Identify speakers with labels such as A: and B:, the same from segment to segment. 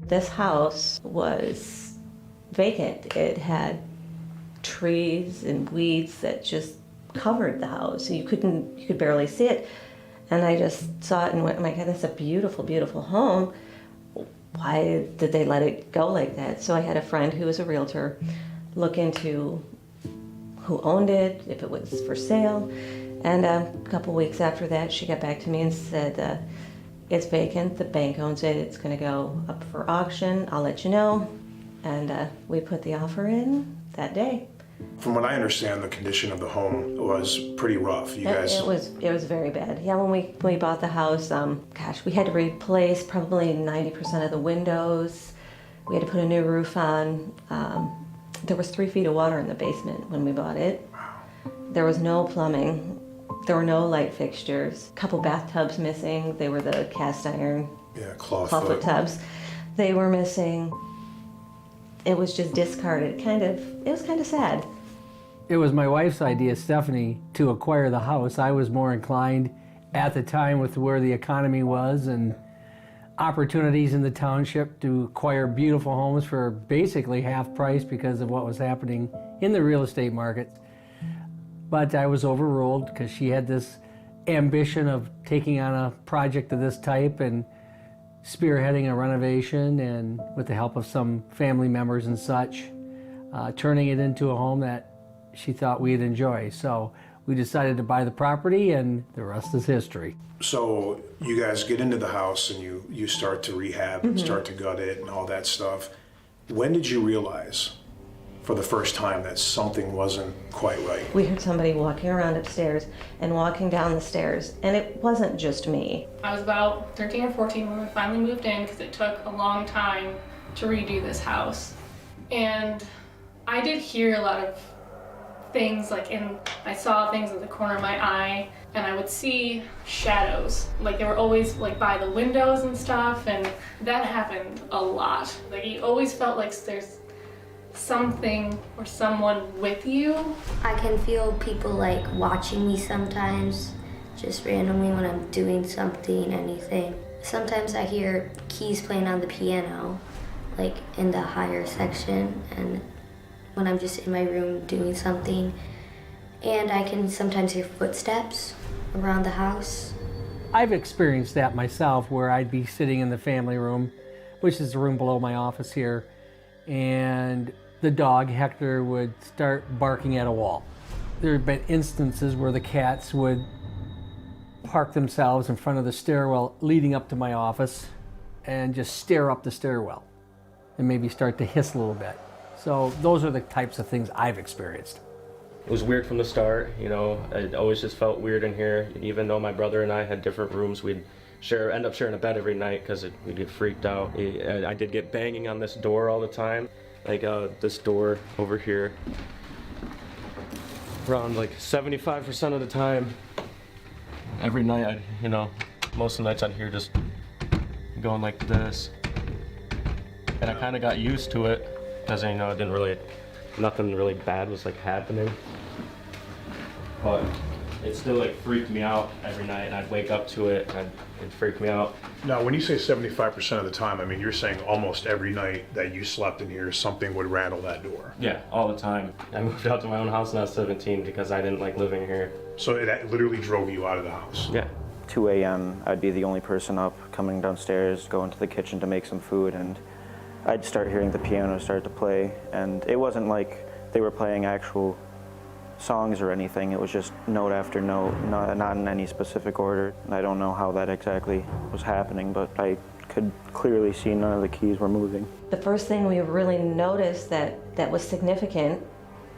A: This house was vacant. It had trees and weeds that just covered the house. You could barely see it. And I just saw it and went, oh my God, that's a beautiful, beautiful home. Why did they let it go like that? So I had a friend who was a realtor look into who owned it, if it was for sale. And a couple weeks after that, she got back to me and said, it's vacant, the bank owns it, it's gonna go up for auction, I'll let you know. And we put the offer in that day.
B: From what I understand, the condition of the home was pretty rough. You guys...
A: It was very bad. Yeah, when we bought the house, we had to replace probably 90% of the windows. We had to put a new roof on. There was 3 feet of water in the basement when we bought it.
B: Wow.
A: There was no plumbing. There were no light fixtures. A couple bathtubs missing. They were the cast iron clawfoot tubs. They were missing. It was just discarded. It was kind of sad.
C: It was my wife's idea, Stephanie, to acquire the house. I was more inclined at the time with where the economy was and opportunities in the township to acquire beautiful homes for basically half price because of what was happening in the real estate market. But I was overruled because she had this ambition of taking on a project of this type and spearheading a renovation, and with the help of some family members and such, turning it into a home that she thought we'd enjoy. So we decided to buy the property, and the rest is history.
B: So you guys get into the house and you start to rehab and start to gut it and all that stuff. When did you realize for the first time that something wasn't quite right?
A: We heard somebody walking around upstairs and walking down the stairs, and it wasn't just me.
D: I was about 13 or 14 when we finally moved in because it took a long time to redo this house. And I did hear a lot of things, I saw things in the corner of my eye, and I would see shadows. They were always by the windows and stuff, and that happened a lot. You always felt like there's something or someone with you.
E: I can feel people watching me sometimes, just randomly when I'm doing something, anything. Sometimes I hear keys playing on the piano, in the higher section, and when I'm just in my room doing something. And I can sometimes hear footsteps around the house.
C: I've experienced that myself, where I'd be sitting in the family room, which is the room below my office here, and the dog, Hector, would start barking at a wall. There have been instances where the cats would park themselves in front of the stairwell leading up to my office and just stare up the stairwell and maybe start to hiss a little bit. So those are the types of things I've experienced.
F: It was weird from the start, I always just felt weird in here. Even though my brother and I had different rooms, we'd end up sharing a bed every night because we'd get freaked out. I did get banging on this door all the time, this door over here. Around 75% of the time, every night, most of the nights I'd hear just going like this. And I kind of got used to it because nothing really bad was happening. But it still freaked me out every night, and I'd wake up to it and it'd freak me out.
B: Now, when you say 75% of the time, you're saying almost every night that you slept in here, something would rattle that door?
F: Yeah, all the time. I moved out to my own house when I was 17 because I didn't like living here.
B: So that literally drove you out of the house?
F: Yeah.
G: 2 a.m., I'd be the only person up, coming downstairs, going to the kitchen to make some food, and I'd start hearing the piano start to play. And it wasn't like they were playing actual songs or anything. It was just note after note, not in any specific order. I don't know how that exactly was happening, but I could clearly see none of the keys were moving.
A: The first thing we really noticed that was significant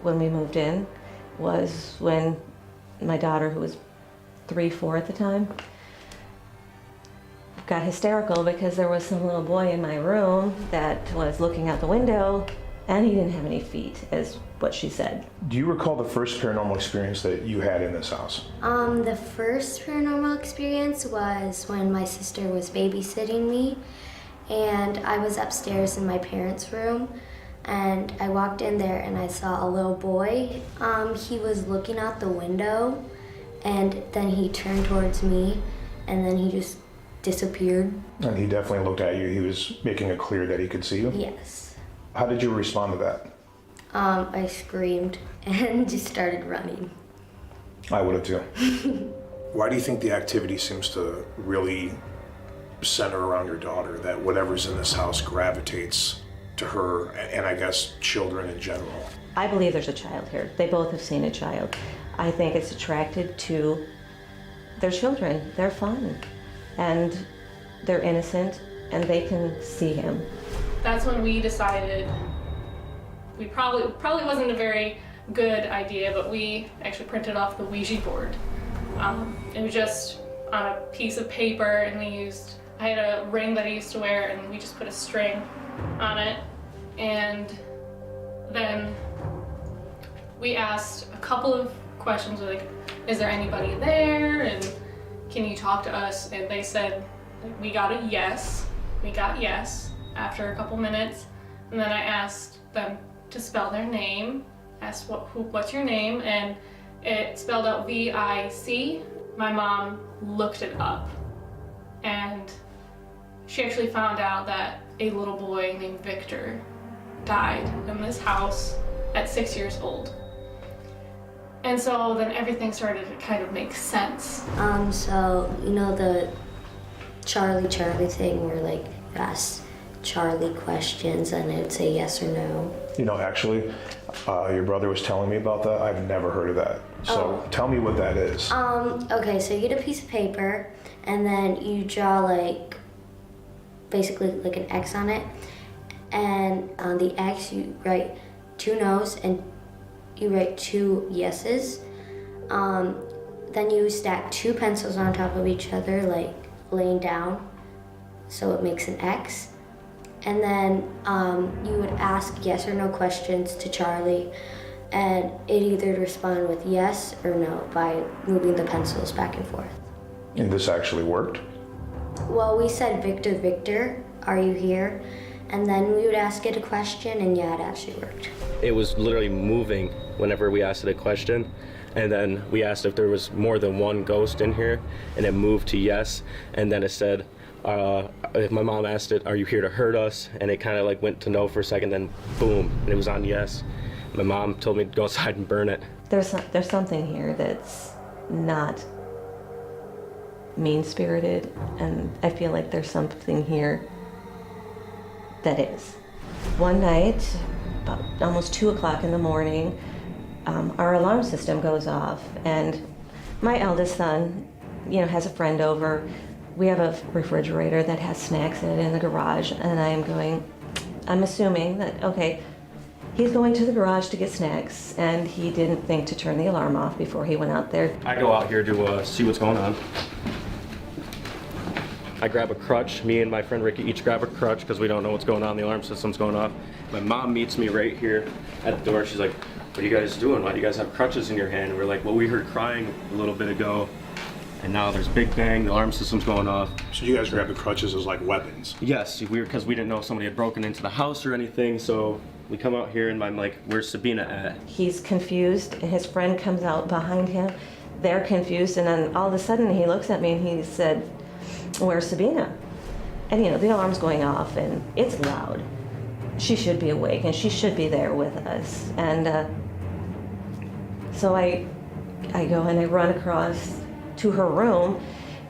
A: when we moved in was when my daughter, who was 3-4 at the time, got hysterical because there was some little boy in my room that was looking out the window, and he didn't have any feet, is what she said.
B: Do you recall the first paranormal experience that you had in this house?
E: The first paranormal experience was when my sister was babysitting me, and I was upstairs in my parents' room, and I walked in there and I saw a little boy. He was looking out the window, and then he turned towards me, and then he just disappeared.
B: And he definitely looked at you. He was making it clear that he could see you.
E: Yes.
B: How did you respond to that?
E: I screamed and just started running.
B: I would have too. Why do you think the activity seems to really center around your daughter, that whatever's in this house gravitates to her and I guess children in general?
A: I believe there's a child here. They both have seen a child. I think it's attracted to their children. They're fun and they're innocent and they can see him.
D: That's when we decided we probably wasn't a very good idea, but we actually printed off the Ouija board. It was just on a piece of paper, and I had a ring that I used to wear, and we just put a string on it. And then we asked a couple of questions like, is there anybody there? And can you talk to us? And they said, we got a yes. We got yes after a couple minutes. And then I asked them to spell their name, asked what's your name, and it spelled out V-I-C. My mom looked it up, and she actually found out that a little boy named Victor died in this house at 6 years old. And so then everything started to kind of make sense.
E: So, you know the Charlie thing where like you ask Charlie questions and it'd say yes or no?
B: You know, actually, your brother was telling me about that. I've never heard of that. So tell me what that is.
E: Okay, so you get a piece of paper and then you draw like, basically like an X on it. And on the X you write 2 no's and you write 2 yeses. Then you stack 2 pencils on top of each other, like laying down, so it makes an X. And then you would ask yes or no questions to Charlie, and it either respond with yes or no by moving the pencils back and forth.
B: And this actually worked?
E: Well, we said, Victor, Victor, are you here? And then we would ask it a question, and yeah, it actually worked.
F: It was literally moving whenever we asked it a question. And then we asked if there was more than one ghost in here, and it moved to yes. And then it said, if my mom asked it, are you here to hurt us? And it kind of like went to no for a second, then boom, and it was on yes. My mom told me to go outside and burn it.
A: There's something here that's not mean-spirited, and I feel like there's something here that is. One night, about almost 2 o'clock in the morning, our alarm system goes off, and my eldest son, has a friend over. We have a refrigerator that has snacks in it in the garage, and I'm assuming that, okay, he's going to the garage to get snacks, and he didn't think to turn the alarm off before he went out there.
F: I go out here to see what's going on. I grab a crutch. Me and my friend Ricky each grab a crutch because we don't know what's going on. The alarm system's going off. My mom meets me right here at the door. She's like, what are you guys doing? Why do you guys have crutches in your hand? And we're like, well, we heard crying a little bit ago, and now there's big bang, the alarm system's going off.
B: So you guys grabbed the crutches as like weapons?
F: Yes, because we didn't know if somebody had broken into the house or anything, so we come out here and I'm like, where's Sabina at?
A: He's confused, and his friend comes out behind him. They're confused, and then all of a sudden he looks at me and he said, where's Sabina? And the alarm's going off and it's loud. She should be awake and she should be there with us. And so I go and I run across to her room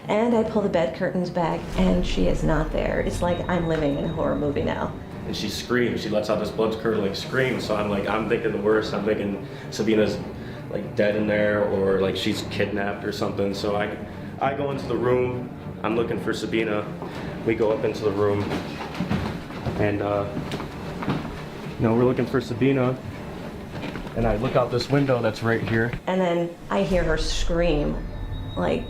A: and I pull the bed curtains back and she is not there. It's like I'm living in a horror movie now.
F: And she screams, she lets out this blood-curdling scream, so I'm thinking the worst. I'm thinking Sabina's like dead in there or like she's kidnapped or something. So I go into the room, I'm looking for Sabina. We go up into the room and we're looking for Sabina. And I look out this window that's right here.
A: And then I hear her scream, like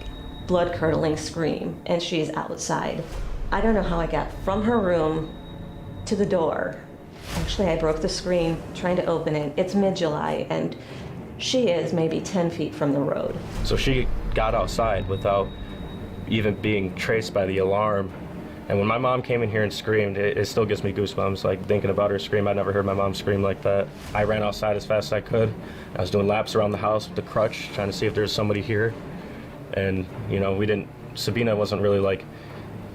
A: blood-curdling scream, and she's outside. I don't know how I got from her room to the door. Actually, I broke the screen trying to open it. It's mid-July, and she is maybe 10 feet from the road.
F: So she got outside without even being traced by the alarm. And when my mom came in here and screamed, it still gives me goosebumps, like thinking about her scream. I never heard my mom scream like that. I ran outside as fast as I could. I was doing laps around the house with the crutch, trying to see if there was somebody here. And, Sabina wasn't really like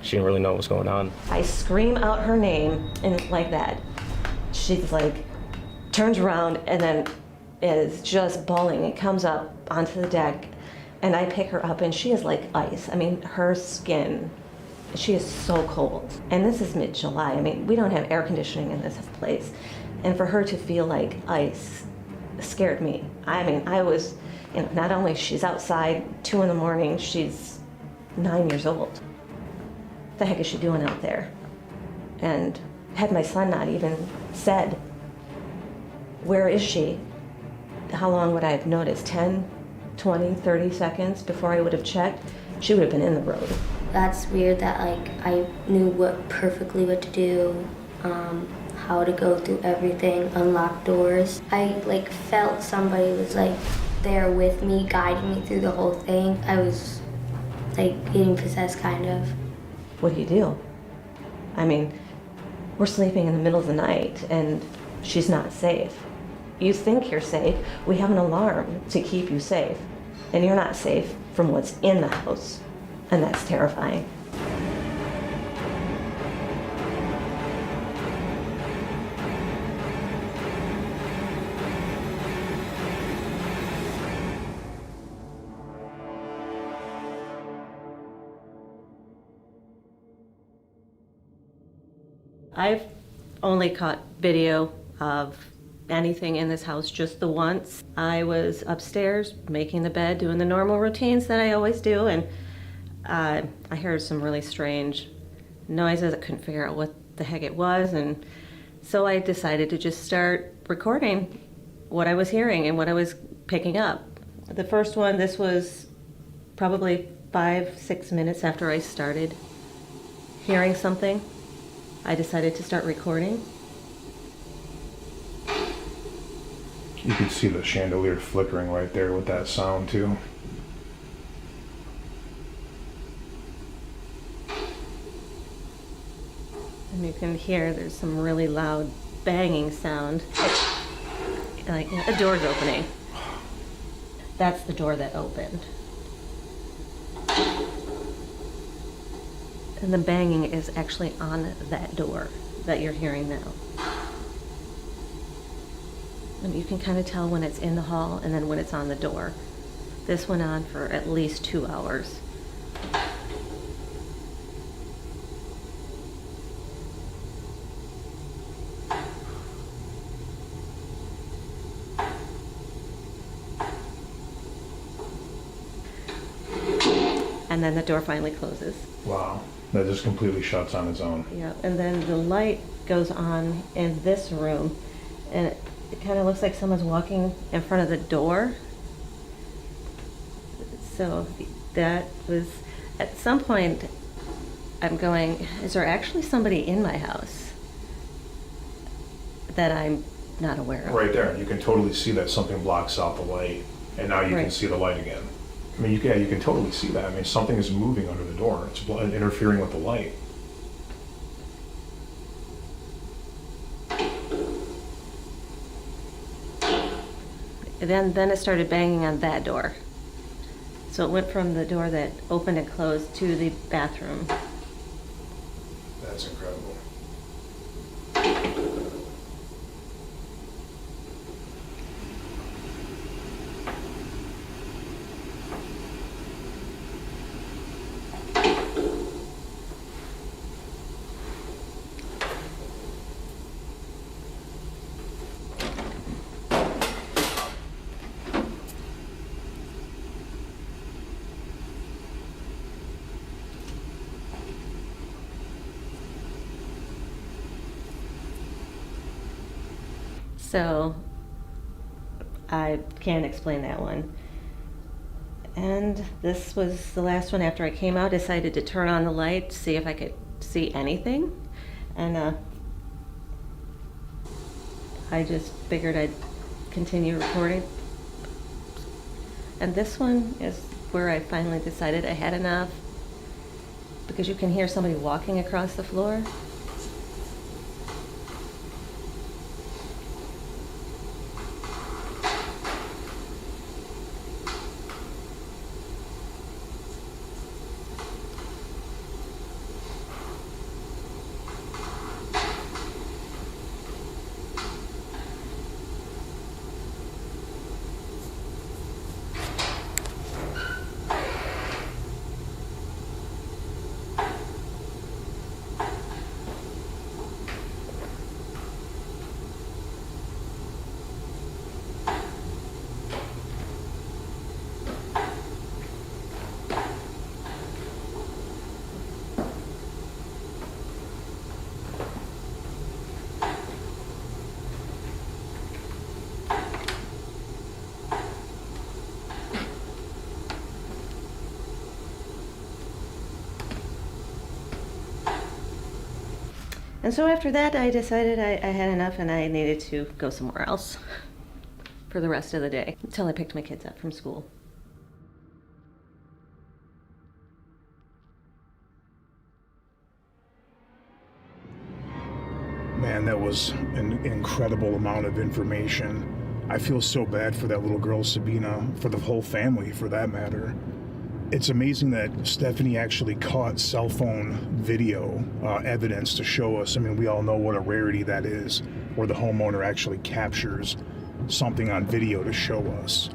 F: she didn't really know what was going on.
A: I scream out her name, and like that, she's like, turns around and then is just bawling and comes up onto the deck, and I pick her up and she is like ice. I mean, her skin, she is so cold. And this is mid-July. I mean, we don't have air conditioning in this place. And for her to feel like ice scared me. I mean, I was, you know, not only she's outside 2 in the morning, she's 9 years old. What the heck is she doing out there? And had my son not even said, where is she? How long would I have noticed? 10, 20, 30 seconds before I would have checked? She would have been in the road.
E: That's weird that like I knew perfectly what to do, how to go through everything, unlock doors. I like felt somebody was like there with me, guiding me through the whole thing. I was like getting possessed kind of.
A: What do you do? I mean, we're sleeping in the middle of the night and she's not safe. You think you're safe. We have an alarm to keep you safe. And you're not safe from what's in the house. And that's terrifying. I've only caught video of anything in this house just the once. I was upstairs making the bed, doing the normal routines that I always do, and I heard some really strange noises. I couldn't figure out what the heck it was, and so I decided to just start recording what I was hearing and what I was picking up. The first one, this was probably 5-6 minutes after I started hearing something. I decided to start recording.
B: You could see the chandelier flickering right there with that sound too.
A: And you can hear there's some really loud banging sound. Like a door's opening. That's the door that opened. And the banging is actually on that door that you're hearing now. And you can kind of tell when it's in the hall and then when it's on the door. This went on for at least 2 hours. And then the door finally closes.
B: Wow, that just completely shuts on its own.
A: Yeah, and then the light goes on in this room, and it kind of looks like someone's walking in front of the door. So that was, at some point, I'm going, is there actually somebody in my house that I'm not aware of?
B: Right there, you can totally see that something blocks out the light, and now you can
A: Right.
B: see the light again. I mean, you can totally see that. I mean, something is moving under the door. It's interfering with the light.
A: And then it started banging on that door. So it went from the door that opened and closed to the bathroom.
B: That's incredible.
A: So I can't explain that one. And this was the last one. After I came out, decided to turn on the light to see if I could see anything. And I just figured I'd continue recording. And this one is where I finally decided I had enough, because you can hear somebody walking across the floor. And so after that, I decided I had enough and I needed to go somewhere else for the rest of the day until I picked my kids up from school.
B: Man, that was an incredible amount of information. I feel so bad for that little girl, Sabina, for the whole family, for that matter. It's amazing that Stephanie actually caught cell phone video evidence to show us. I mean, we all know what a rarity that is, where the homeowner actually captures something on video to show us.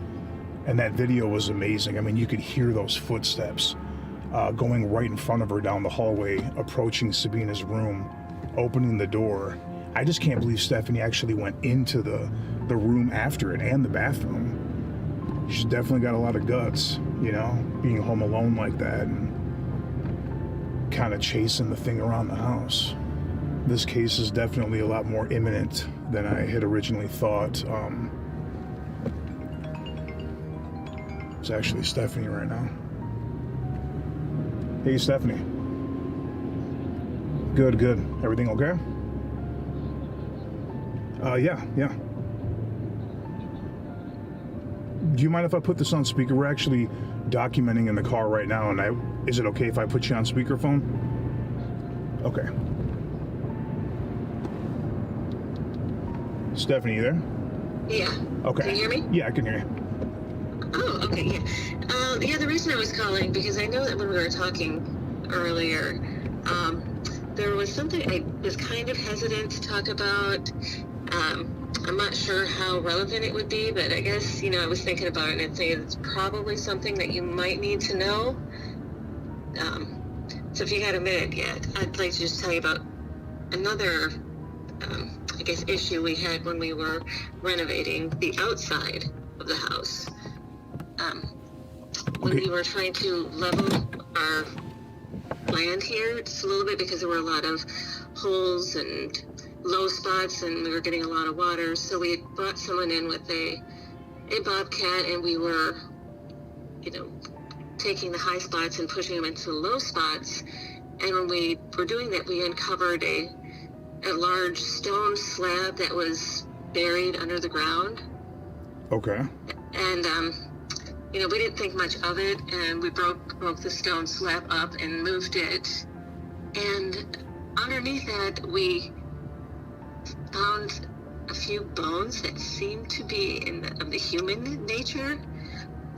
B: And that video was amazing. I mean, you could hear those footsteps going right in front of her down the hallway, approaching Sabina's room, opening the door. I just can't believe Stephanie actually went into the room after it and the bathroom. She's definitely got a lot of guts, you know, being home alone like that and kind of chasing the thing around the house. This case is definitely a lot more imminent than I had originally thought. It's actually Stephanie right now. Hey, Stephanie. Good, good. Everything okay? Yeah. Do you mind if I put this on speaker? We're actually documenting in the car right now, and is it okay if I put you on speakerphone? Okay. Stephanie, you there?
H: Yeah.
B: Okay.
H: Can you hear me?
B: Yeah, I can hear you.
H: Oh, okay, yeah. Yeah, the reason I was calling, because I know that when we were talking earlier, there was something I was kind of hesitant to talk about. I'm not sure how relevant it would be, but I guess, I was thinking about it and saying it's probably something that you might need to know. So if you had a minute yet, I'd like to just tell you about another, I guess, issue we had when we were renovating the outside of the house. When we were trying to level our land here just a little bit, because there were a lot of holes and low spots and we were getting a lot of water, so we had brought someone in with a bobcat, and we were taking the high spots and pushing them into the low spots. And when we were doing that, we uncovered a large stone slab that was buried under the ground.
B: Okay.
H: And we didn't think much of it, and we broke the stone slab up and moved it. And underneath that, we found a few bones that seemed to be of the human nature,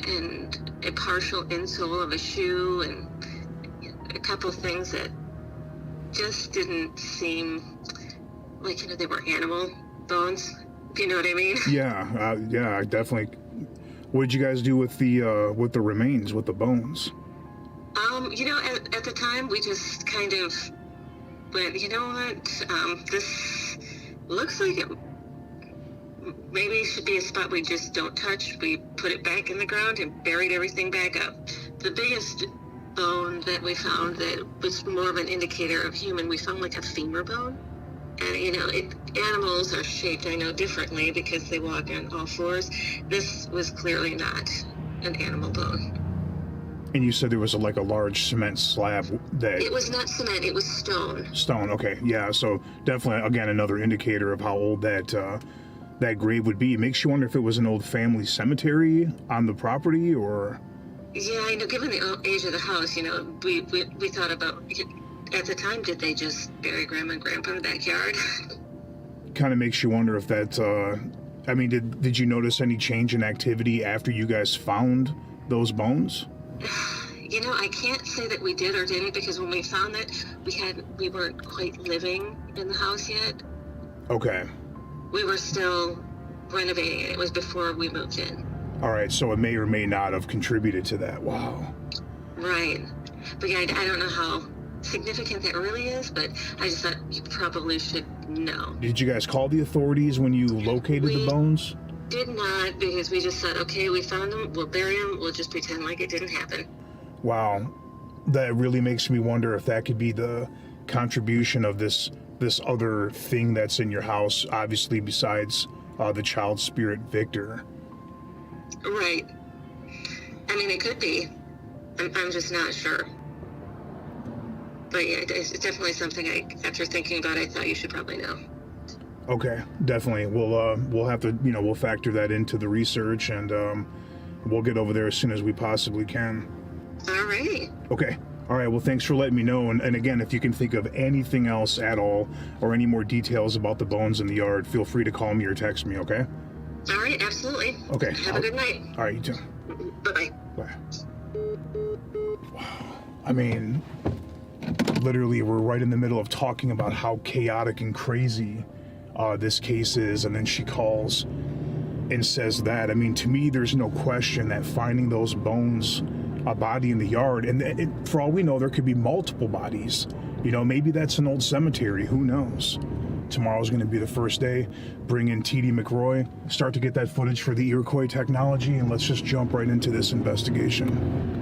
H: and a partial insole of a shoe, and a couple things that just didn't seem like they were animal bones. If you know what I mean?
B: Yeah, I definitely. What did you guys do with the remains, with the bones?
H: At the time, we just kind of went, you know what, this looks like it maybe should be a spot we just don't touch. We put it back in the ground and buried everything back up. The biggest bone that we found that was more of an indicator of human, we found like a femur bone. And, animals are shaped, I know, differently because they walk on all fours. This was clearly not an animal bone.
B: And you said there was a large cement slab that...
H: It was not cement, it was stone.
B: Stone, okay. Yeah, so definitely, again, another indicator of how old that grave would be. It makes you wonder if it was an old family cemetery on the property, or...
H: Yeah, I know, given the age of the house, we thought about... At the time, did they just bury Grandma and Grandpa in the backyard?
B: Kind of makes you wonder if that, did you notice any change in activity after you guys found those bones?
H: I can't say that we did or didn't, because when we found that, we weren't quite living in the house yet.
B: Okay.
H: We were still renovating it. It was before we moved in.
B: All right, so it may or may not have contributed to that. Wow.
H: Right. But yeah, I don't know how significant that really is, but I just thought you probably should know.
B: Did you guys call the authorities when you located the bones?
H: Did not, because we just said, okay, we found them, we'll bury them, we'll just pretend like it didn't happen.
B: Wow. That really makes me wonder if that could be the contribution of this other thing that's in your house, obviously besides the child spirit Victor.
H: Right. It could be. I'm just not sure. But yeah, it's definitely something after thinking about it, I thought you should probably know.
B: Okay, definitely. We'll have to, we'll factor that into the research, and we'll get over there as soon as we possibly can.
H: All right.
B: Okay. All right. Well, thanks for letting me know. And again, if you can think of anything else at all or any more details about the bones in the yard, feel free to call me or text me, okay?
H: All right, absolutely.
B: Okay.
H: Have a good night.
B: All right, you too.
H: Bye-bye.
B: Bye. Wow. I mean, literally, we're right in the middle of talking about how chaotic and crazy this case is, and then she calls and says that. I mean, to me, there's no question that finding those bones, a body in the yard, and for all we know, there could be multiple bodies. Maybe that's an old cemetery. Who knows? Tomorrow's going to be the first day. Bring in TD McRoy, start to get that footage for the Iroquois technology, and let's just jump right into this investigation.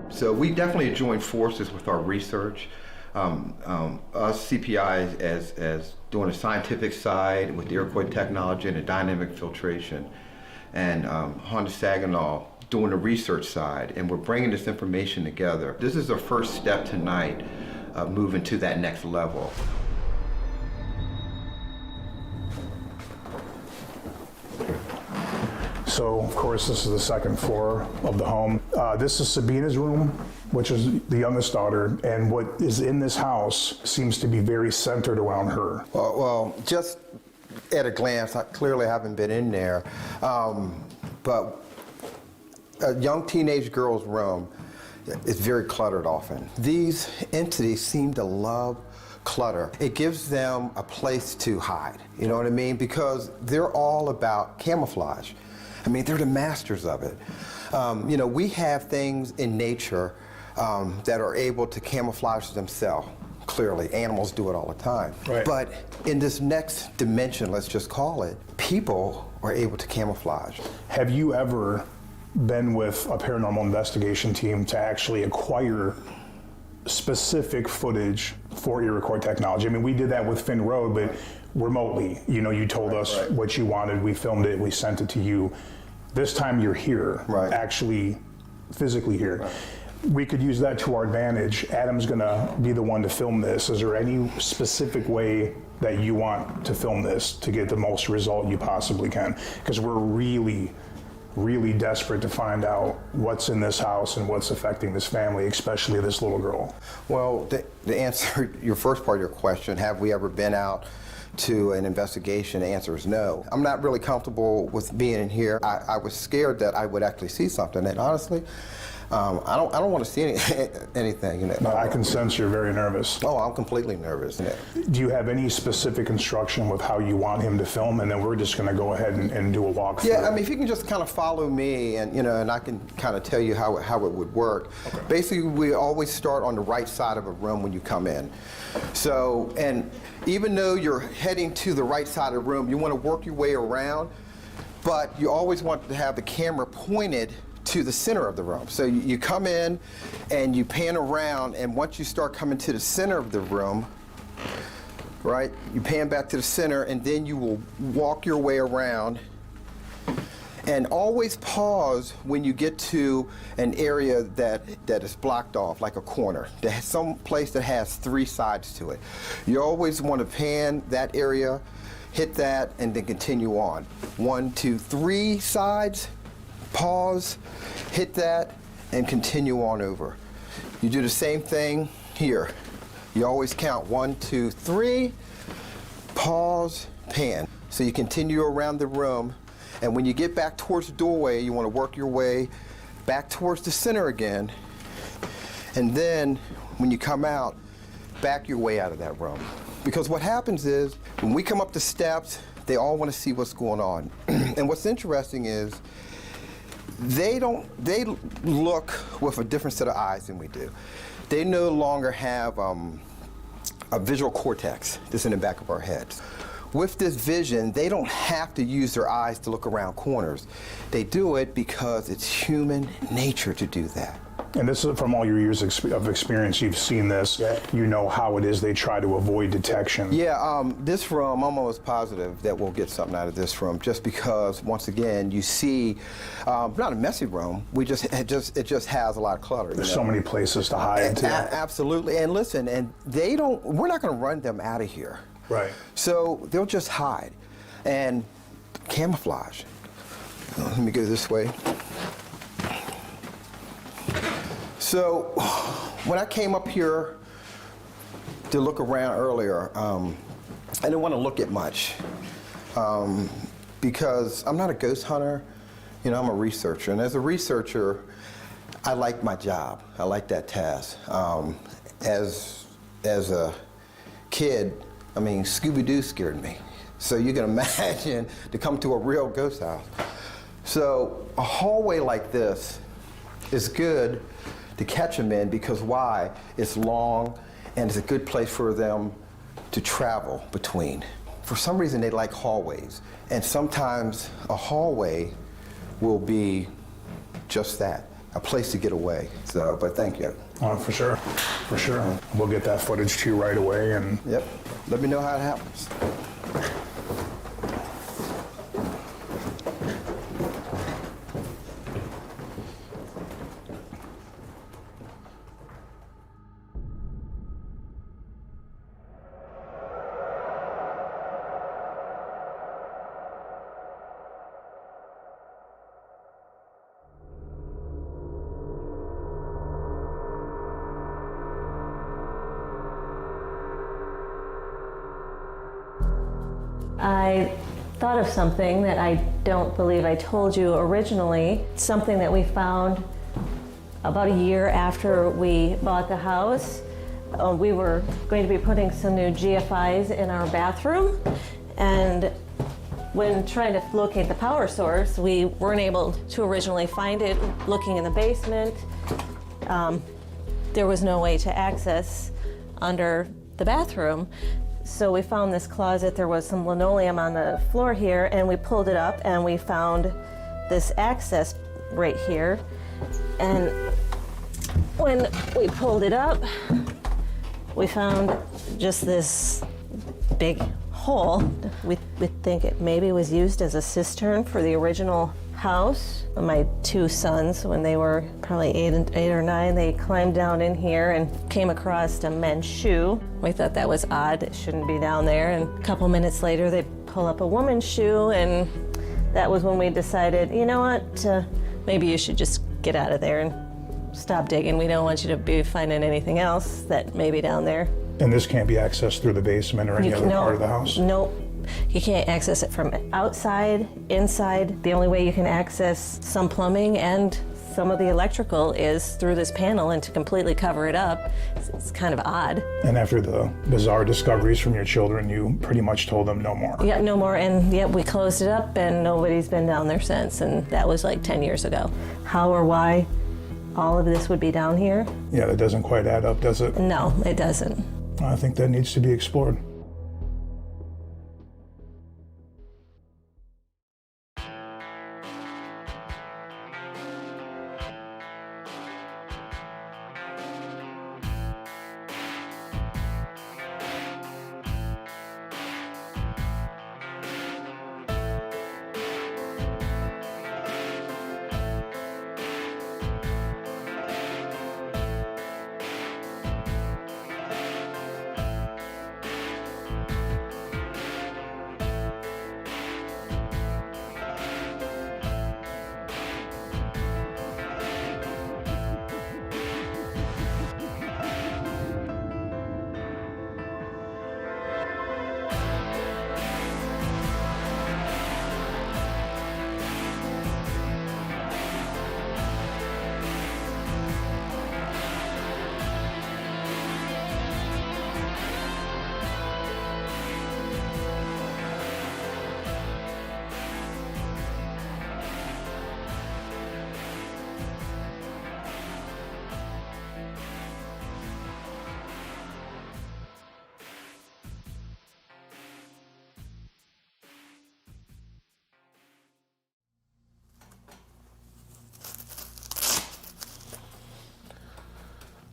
I: So we definitely joined forces with our research. Us CPI as doing a scientific side with the Iroquois technology and the dynamic filtration, and Honda Saginaw doing the research side, and we're bringing this information together. This is our first step tonight of moving to that next level.
B: So, of course, this is the second floor of the home. This is Sabina's room, which is the youngest daughter, and what is in this house seems to be very centered around her.
I: Well, just at a glance, I clearly haven't been in there, but a young teenage girl's room is very cluttered often. These entities seem to love clutter. It gives them a place to hide, you know what I mean? Because they're all about camouflage. I mean, they're the masters of it. We have things in nature that are able to camouflage themselves. Clearly, animals do it all the time.
B: Right.
I: But in this next dimension, let's just call it, people are able to camouflage.
B: Have you ever been with a paranormal investigation team to actually acquire specific footage for Iroquois technology? I mean, we did that with Finn Road, but remotely. You told us what you wanted, we filmed it, we sent it to you. This time you're here, actually physically here. Right. We could use that to our advantage. Adam's gonna be the one to film this. Is there any specific way that you want to film this to get the most result you possibly can? Because we're really, really desperate to find out what's in this house and what's affecting this family, especially this little girl.
I: Well, to answer your first part of your question, have we ever been out to an investigation? The answer is no. I'm not really comfortable with being in here. I was scared that I would actually see something, and honestly, I don't want to see anything.
B: No, I can sense you're very nervous.
I: Oh, I'm completely nervous.
B: Do you have any specific instruction with how you want him to film, and then we're just going to go ahead and do a walkthrough?
I: Yeah, I mean, if you can just kind of follow me, and and I can kind of tell you how it would work. Okay. Basically, we always start on the right side of a room when you come in. So, and even though you're heading to the right side of the room, you want to work your way around, but you always want to have the camera pointed to the center of the room. So you come in and you pan around, and once you start coming to the center of the room, right, you pan back to the center, and then you will walk your way around. And always pause when you get to an area that is blocked off, like a corner. There's some place that has 3 sides to it. You always want to pan that area, hit that, and then continue on. 1, 2, 3 sides, pause, hit that, and continue on over. You do the same thing here. You always count 1, 2, 3, pause, pan. So you continue around the room. And when you get back towards the doorway, you want to work your way back towards the center again. And then when you come out, back your way out of that room. Because what happens is, when we come up the steps, they all want to see what's going on. And what's interesting is, they look with a different set of eyes than we do. They no longer have a visual cortex that's in the back of our heads. With this vision, they don't have to use their eyes to look around corners. They do it because it's human nature to do that.
B: And this is from all your years of experience, you've seen this, you know how it is they try to avoid detection.
I: Yeah, this room, I'm almost positive that we'll get something out of this room, just because, once again, you see, not a messy room, it just has a lot of clutter.
B: There's so many places to hide, too.
I: Absolutely, and listen, and we're not gonna run them out of here.
B: Right.
I: So they'll just hide, and camouflage. Let me go this way. So, when I came up here to look around earlier, I didn't want to look at much because I'm not a ghost hunter. You know, I'm a researcher, and as a researcher, I like my job. I like that task. As a kid, I mean, Scooby-Doo scared me. So you can imagine to come to a real ghost house. So a hallway like this is good to catch them in, because why? It's long and it's a good place for them to travel between. For some reason they like hallways, and sometimes a hallway will be just that, a place to get away. So, but thank you.
B: Oh, for sure, for sure. We'll get that footage to you right away. And
I: yep, let me know how it happens.
A: I thought of something that I don't believe I told you originally, something that we found about a year after we bought the house. We were going to be putting some new GFIs in our bathroom, and when trying to locate the power source, we weren't able to originally find it. Looking in the basement, there was no way to access under the bathroom. So we found this closet. There was some linoleum on the floor here, and we pulled it up and we found this access right here. And when we pulled it up, we found just this big hole. We think it maybe was used as a cistern for the original house. My two sons, when they were probably 8 or 9, they climbed down in here and came across a men's shoe. We thought that was odd, it shouldn't be down there. And a couple minutes later, they pull up a woman's shoe, and that was when we decided, you know what, maybe you should just get out of there and stop digging. We don't want you to be finding anything else that may be down there.
B: And this can't be accessed through the basement or any other part of the house?
A: Nope. You can't access it from outside, inside. The only way you can access some plumbing and some of the electrical is through this panel, and to completely cover it up, it's kind of odd.
B: And after the bizarre discoveries from your children, you pretty much told them no more?
A: Yeah, no more, and yeah, we closed it up and nobody's been down there since, and that was like 10 years ago. How or why all of this would be down here?
B: Yeah, that doesn't quite add up, does it?
A: No, it doesn't.
B: I think that needs to be explored.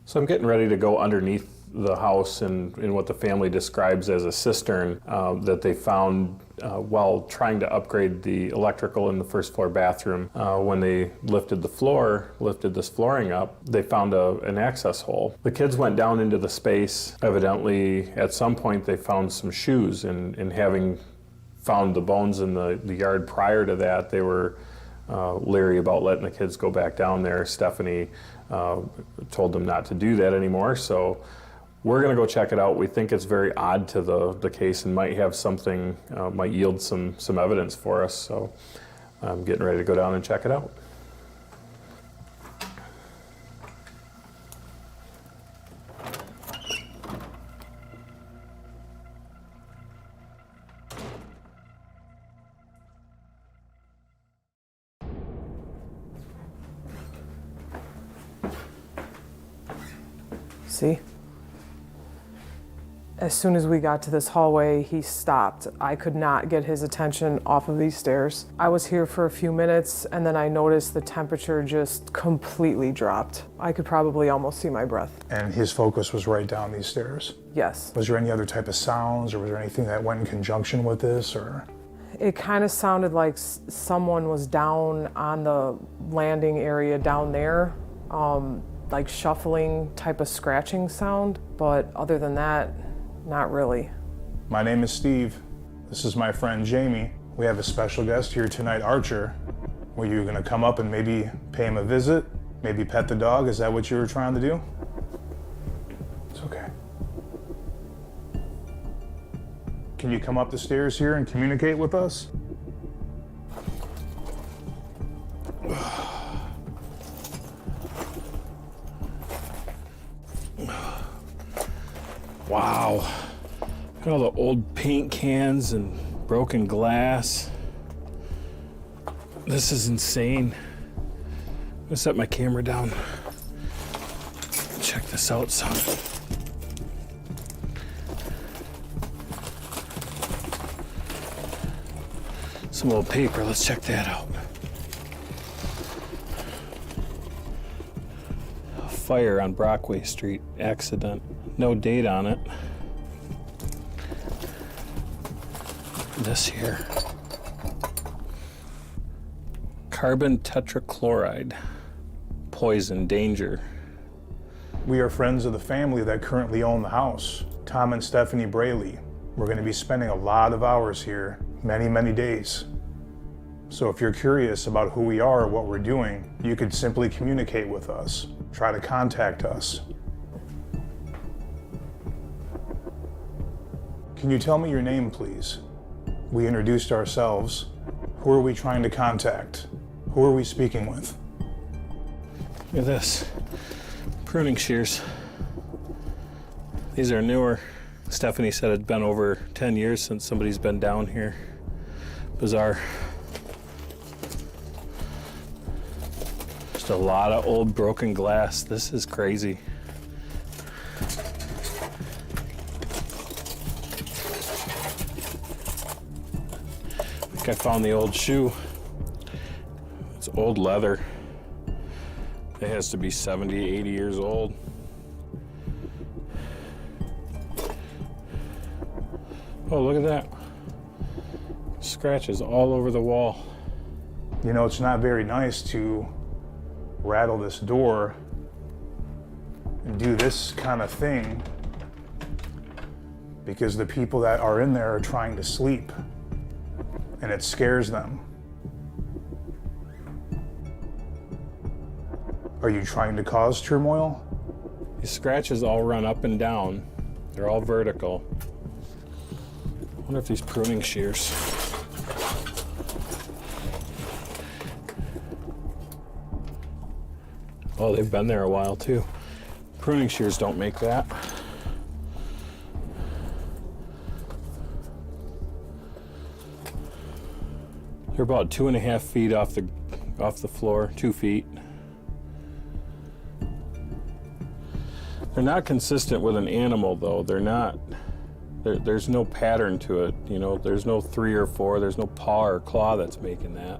J: So I'm getting ready to go underneath the house in what the family describes as a cistern that they found while trying to upgrade the electrical in the first floor bathroom. When they lifted this flooring up, they found an access hole. The kids went down into the space. Evidently, at some point, they found some shoes, and having found the bones in the yard prior to that, they were leery about letting the kids go back down there. Stephanie told them not to do that anymore, so we're going to go check it out. We think it's very odd to the case and might have something, might yield some evidence for us, so I'm getting ready to go down and check it out.
K: See? As soon as we got to this hallway, he stopped. I could not get his attention off of these stairs. I was here for a few minutes, and then I noticed the temperature just completely dropped. I could probably almost see my breath.
B: And his focus was right down these stairs?
K: Yes.
B: Was there any other type of sounds, or was there anything that went in conjunction with this, or?
K: It kind of sounded like someone was down on the landing area down there, like shuffling type of scratching sound, but other than that, not really.
B: My name is Steve. This is my friend Jamie. We have a special guest here tonight, Archer. Were you gonna come up and maybe pay him a visit? Maybe pet the dog? Is that what you were trying to do? It's okay. Can you come up the stairs here and communicate with us?
J: Wow. Look at all the old paint cans and broken glass. This is insane. I'm gonna set my camera down. Check this out some. Some old paper, let's check that out. Fire on Brockway Street, accident. No date on it. This here. Carbon tetrachloride. Poison, danger.
B: We are friends of the family that currently own the house, Tom and Stephanie Braley. We're going to be spending a lot of hours here, many, many days. So if you're curious about who we are or what we're doing, you could simply communicate with us. Try to contact us. Can you tell me your name, please? We introduced ourselves. Who are we trying to contact? Who are we speaking with?
J: Look at this. Pruning shears. These are newer. Stephanie said it'd been over 10 years since somebody's been down here. Bizarre. Just a lot of old broken glass. This is crazy. I think I found the old shoe. It's old leather. It has to be 70, 80 years old. Oh, look at that. Scratches all over the wall.
B: You know, it's not very nice to rattle this door and do this kind of thing because the people that are in there are trying to sleep and it scares them. Are you trying to cause turmoil?
J: These scratches all run up and down. They're all vertical. I wonder if these pruning shears. Oh, they've been there a while too. Pruning shears don't make that. They're about 2.5 feet off the floor, 2 feet. They're not consistent with an animal though. They're not. There's no pattern to it, you know. There's no 3 or 4. There's no paw or claw that's making that.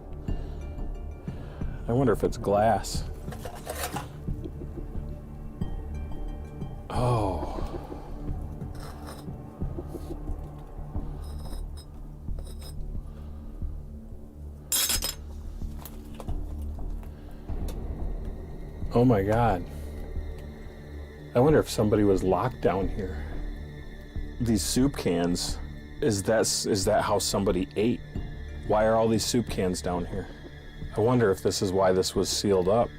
J: I wonder if it's glass. Oh. Oh my God. I wonder if somebody was locked down here. These soup cans, is that how somebody ate? Why are all these soup cans down here? I wonder if this is why this was sealed up.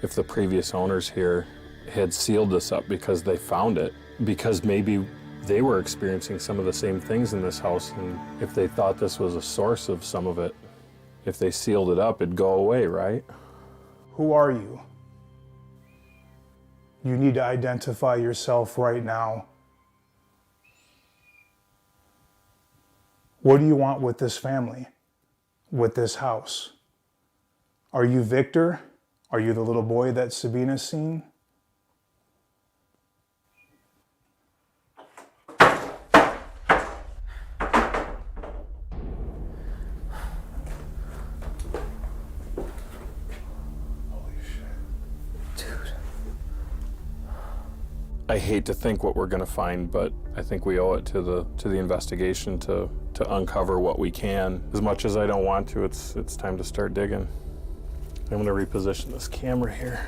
J: If the previous owners here had sealed this up because they found it, because maybe they were experiencing some of the same things in this house, and if they thought this was a source of some of it, if they sealed it up, it'd go away, right?
B: Who are you? You need to identify yourself right now. What do you want with this family? With this house? Are you Victor? Are you the little boy that Sabina's seen?
J: I hate to think what we're gonna find, but I think we owe it to the investigation to uncover what we can. As much as I don't want to, it's time to start digging. I'm gonna reposition this camera here.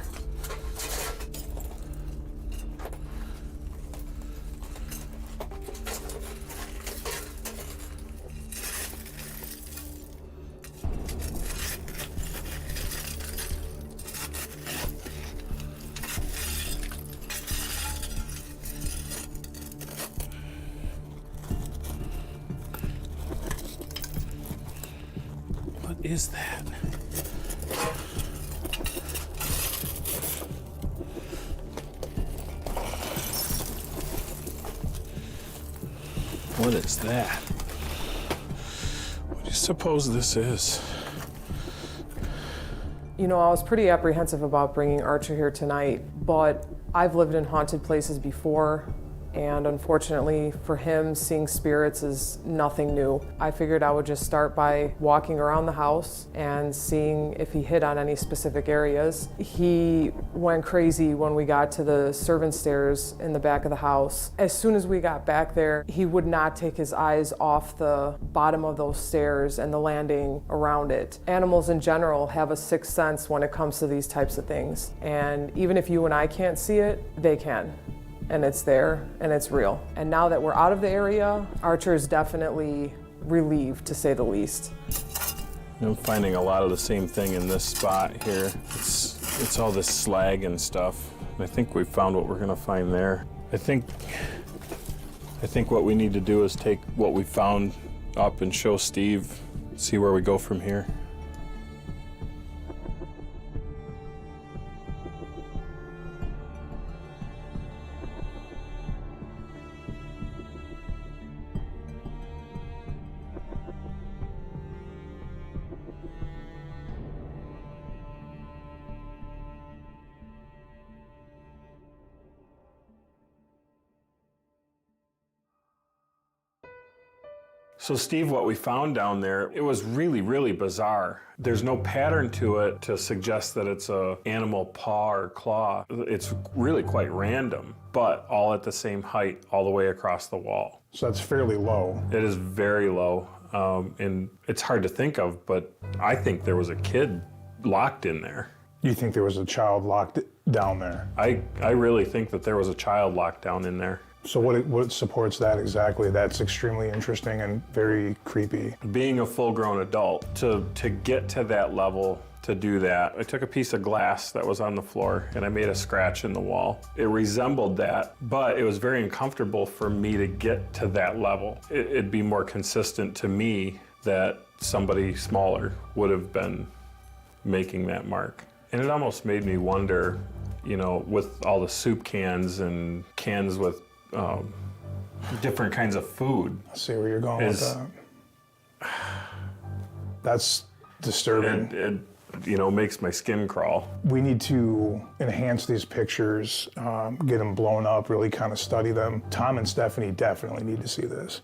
J: What is that? What is that? What do you suppose this is?
K: You know, I was pretty apprehensive about bringing Archer here tonight, but I've lived in haunted places before, and unfortunately for him, seeing spirits is nothing new. I figured I would just start by walking around the house and seeing if he hit on any specific areas. He went crazy when we got to the servant stairs in the back of the house. As soon as we got back there, he would not take his eyes off the bottom of those stairs and the landing around it. Animals in general have a sixth sense when it comes to these types of things, and even if you and I can't see it, they can. And it's there, and it's real. And now that we're out of the area, Archer is definitely relieved, to say the least.
J: I'm finding a lot of the same thing in this spot here. It's all this slag and stuff. I think we found what we're gonna find there. I think what we need to do is take what we found up and show Steve, see where we go from here. So Steve, what we found down there, it was really, really bizarre. There's no pattern to it to suggest that it's a animal paw or claw. It's really quite random, but all at the same height, all the way across the wall.
B: So that's fairly low.
J: It is very low, and it's hard to think of, but I think there was a kid locked in there.
B: You think there was a child locked down there?
J: I really think that there was a child locked down in there.
B: So what supports that exactly? That's extremely interesting and very creepy.
J: Being a full-grown adult, to get to that level, to do that, I took a piece of glass that was on the floor and I made a scratch in the wall. It resembled that, but it was very uncomfortable for me to get to that level. It'd be more consistent to me that somebody smaller would have been making that mark. And it almost made me wonder, you know, with all the soup cans and cans with different kinds of food.
B: I see where you're going with that. That's disturbing.
J: It, you know, makes my skin crawl.
B: We need to enhance these pictures, get them blown up, really kind of study them. Tom and Stephanie definitely need to see this.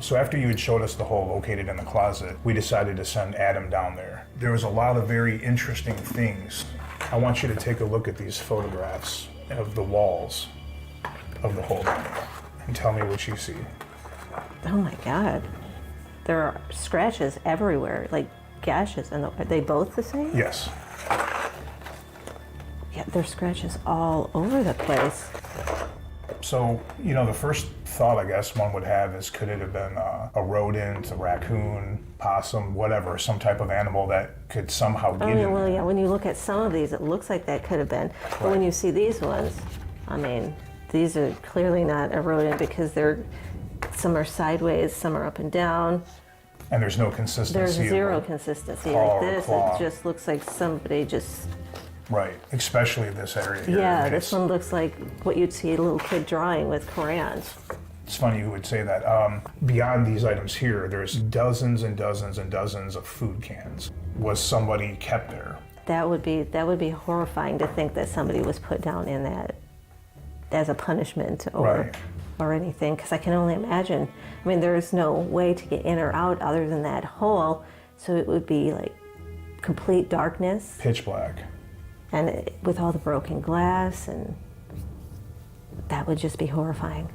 B: So after you had showed us the hole located in the closet, we decided to send Adam down there. There was a lot of very interesting things. I want you to take a look at these photographs of the walls of the hole down there and tell me what you see.
A: Oh my God. There are scratches everywhere, like gashes. And are they both the same?
B: Yes.
A: Yeah, there's scratches all over the place.
B: So, you know, the first thought I guess one would have is, could it have been a rodent, a raccoon, possum, whatever, some type of animal that could somehow get in
A: Well,
B: there?
A: yeah, when you look at some of these, it looks like that could have been. But when you see these ones, I mean, these are clearly not a rodent because some are sideways, some are up and down.
B: And there's no consistency.
A: There's zero
B: of
A: consistency.
B: paw
A: Like
B: or
A: this,
B: claw.
A: it just looks like somebody just.
B: Right, especially this area here. I
A: Yeah,
B: mean,
A: this one looks like what you'd see a little kid drawing with crayons.
B: It's funny you would say that. Beyond these items here, there's dozens and dozens and dozens of food cans. Was somebody kept there?
A: That would be horrifying to think that somebody was put down in that as a punishment or anything, because I can only imagine. I mean, there's no way to get in or out other than that hole, so it would be like complete darkness.
B: Pitch black.
A: And with all the broken glass, and that would just be horrifying.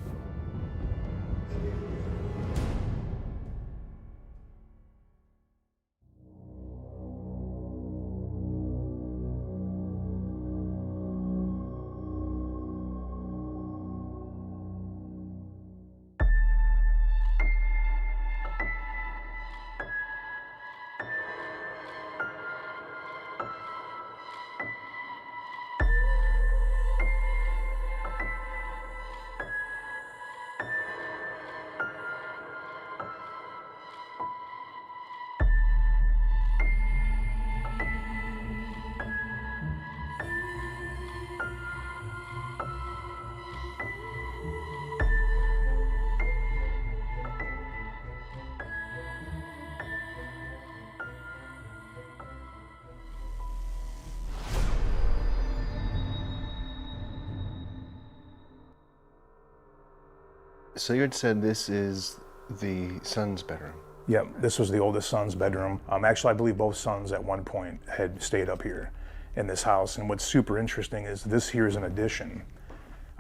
L: So you had said this is the son's bedroom.
B: Yep, this was the oldest son's bedroom. Actually, I believe both sons at one point had stayed up here in this house. And what's super interesting is this here is an addition.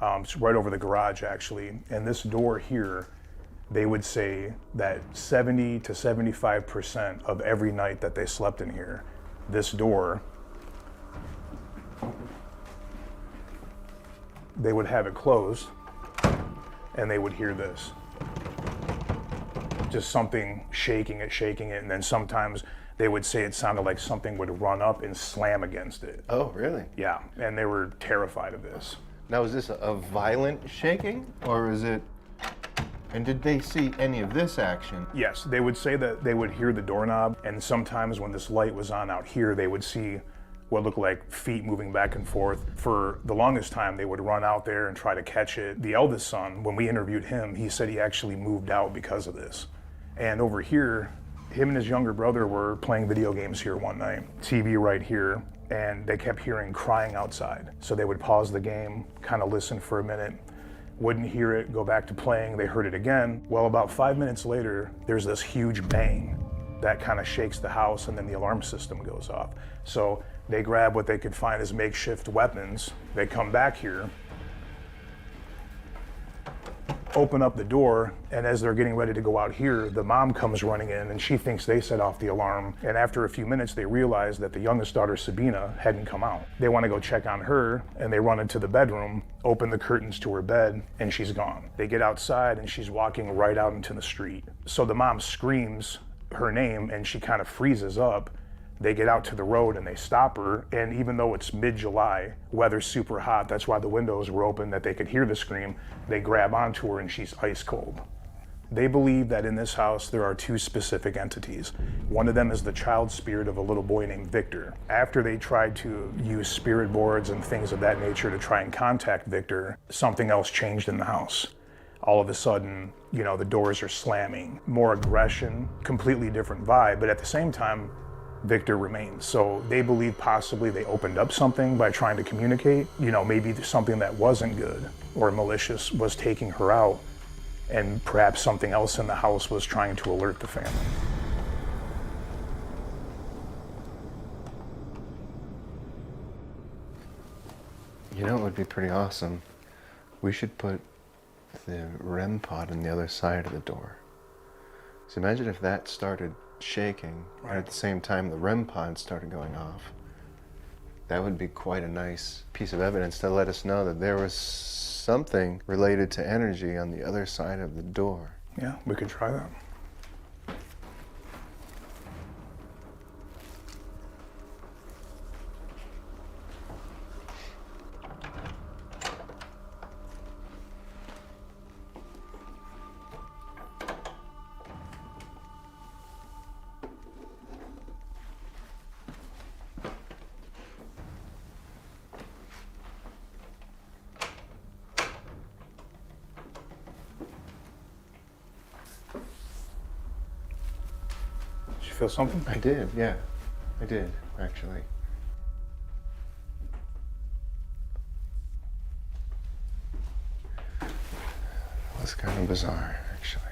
B: It's right over the garage, actually. And this door here, they would say that 70 to 75% of every night that they slept in here, this door, they would have it closed and they would hear this. Just something shaking it, and then sometimes they would say it sounded like something would run up and slam against it.
L: Oh, really?
B: Yeah, and they were terrified of this.
L: Now, is this a violent shaking, or is it, and did they see any of this action?
B: Yes, they would say that they would hear the doorknob, and sometimes when this light was on out here, they would see what looked like feet moving back and forth. For the longest time, they would run out there and try to catch it. The eldest son, when we interviewed him, he said he actually moved out because of this. And over here, him and his younger brother were playing video games here one night, TV right here, and they kept hearing crying outside. So they would pause the game, kind of listen for a minute, wouldn't hear it, go back to playing, they heard it again. Well, about 5 minutes later, there's this huge bang that kind of shakes the house, and then the alarm system goes off. So they grab what they could find as makeshift weapons, they come back here, open up the door, and as they're getting ready to go out here, the mom comes running in and she thinks they set off the alarm. And after a few minutes, they realize that the youngest daughter, Sabina, hadn't come out. They want to go check on her, and they run into the bedroom, open the curtains to her bed, and she's gone. They get outside and she's walking right out into the street. So the mom screams her name and she kind of freezes up. They get out to the road and they stop her, and even though it's mid-July, weather's super hot, that's why the windows were open, that they could hear the scream, they grab onto her and she's ice cold. They believe that in this house there are two specific entities. One of them is the child spirit of a little boy named Victor. After they tried to use spirit boards and things of that nature to try and contact Victor, something else changed in the house. All of a sudden, you know, the doors are slamming, more aggression, completely different vibe, but at the same time, Victor remains. So they believe possibly they opened up something by trying to communicate. You know, maybe something that wasn't good or malicious was taking her out. and perhaps something else in the house was trying to alert the family.
L: You know, it would be pretty awesome. We should put the REM pod on the other side of the door. So imagine if that started shaking, and at the same time the REM pod started going off. That would be quite a nice piece of evidence to let us know that there was something related to energy on the other side of the door.
B: Yeah, we could try that. Did you feel something?
L: I did, yeah. I did, actually. It was kind of bizarre, actually.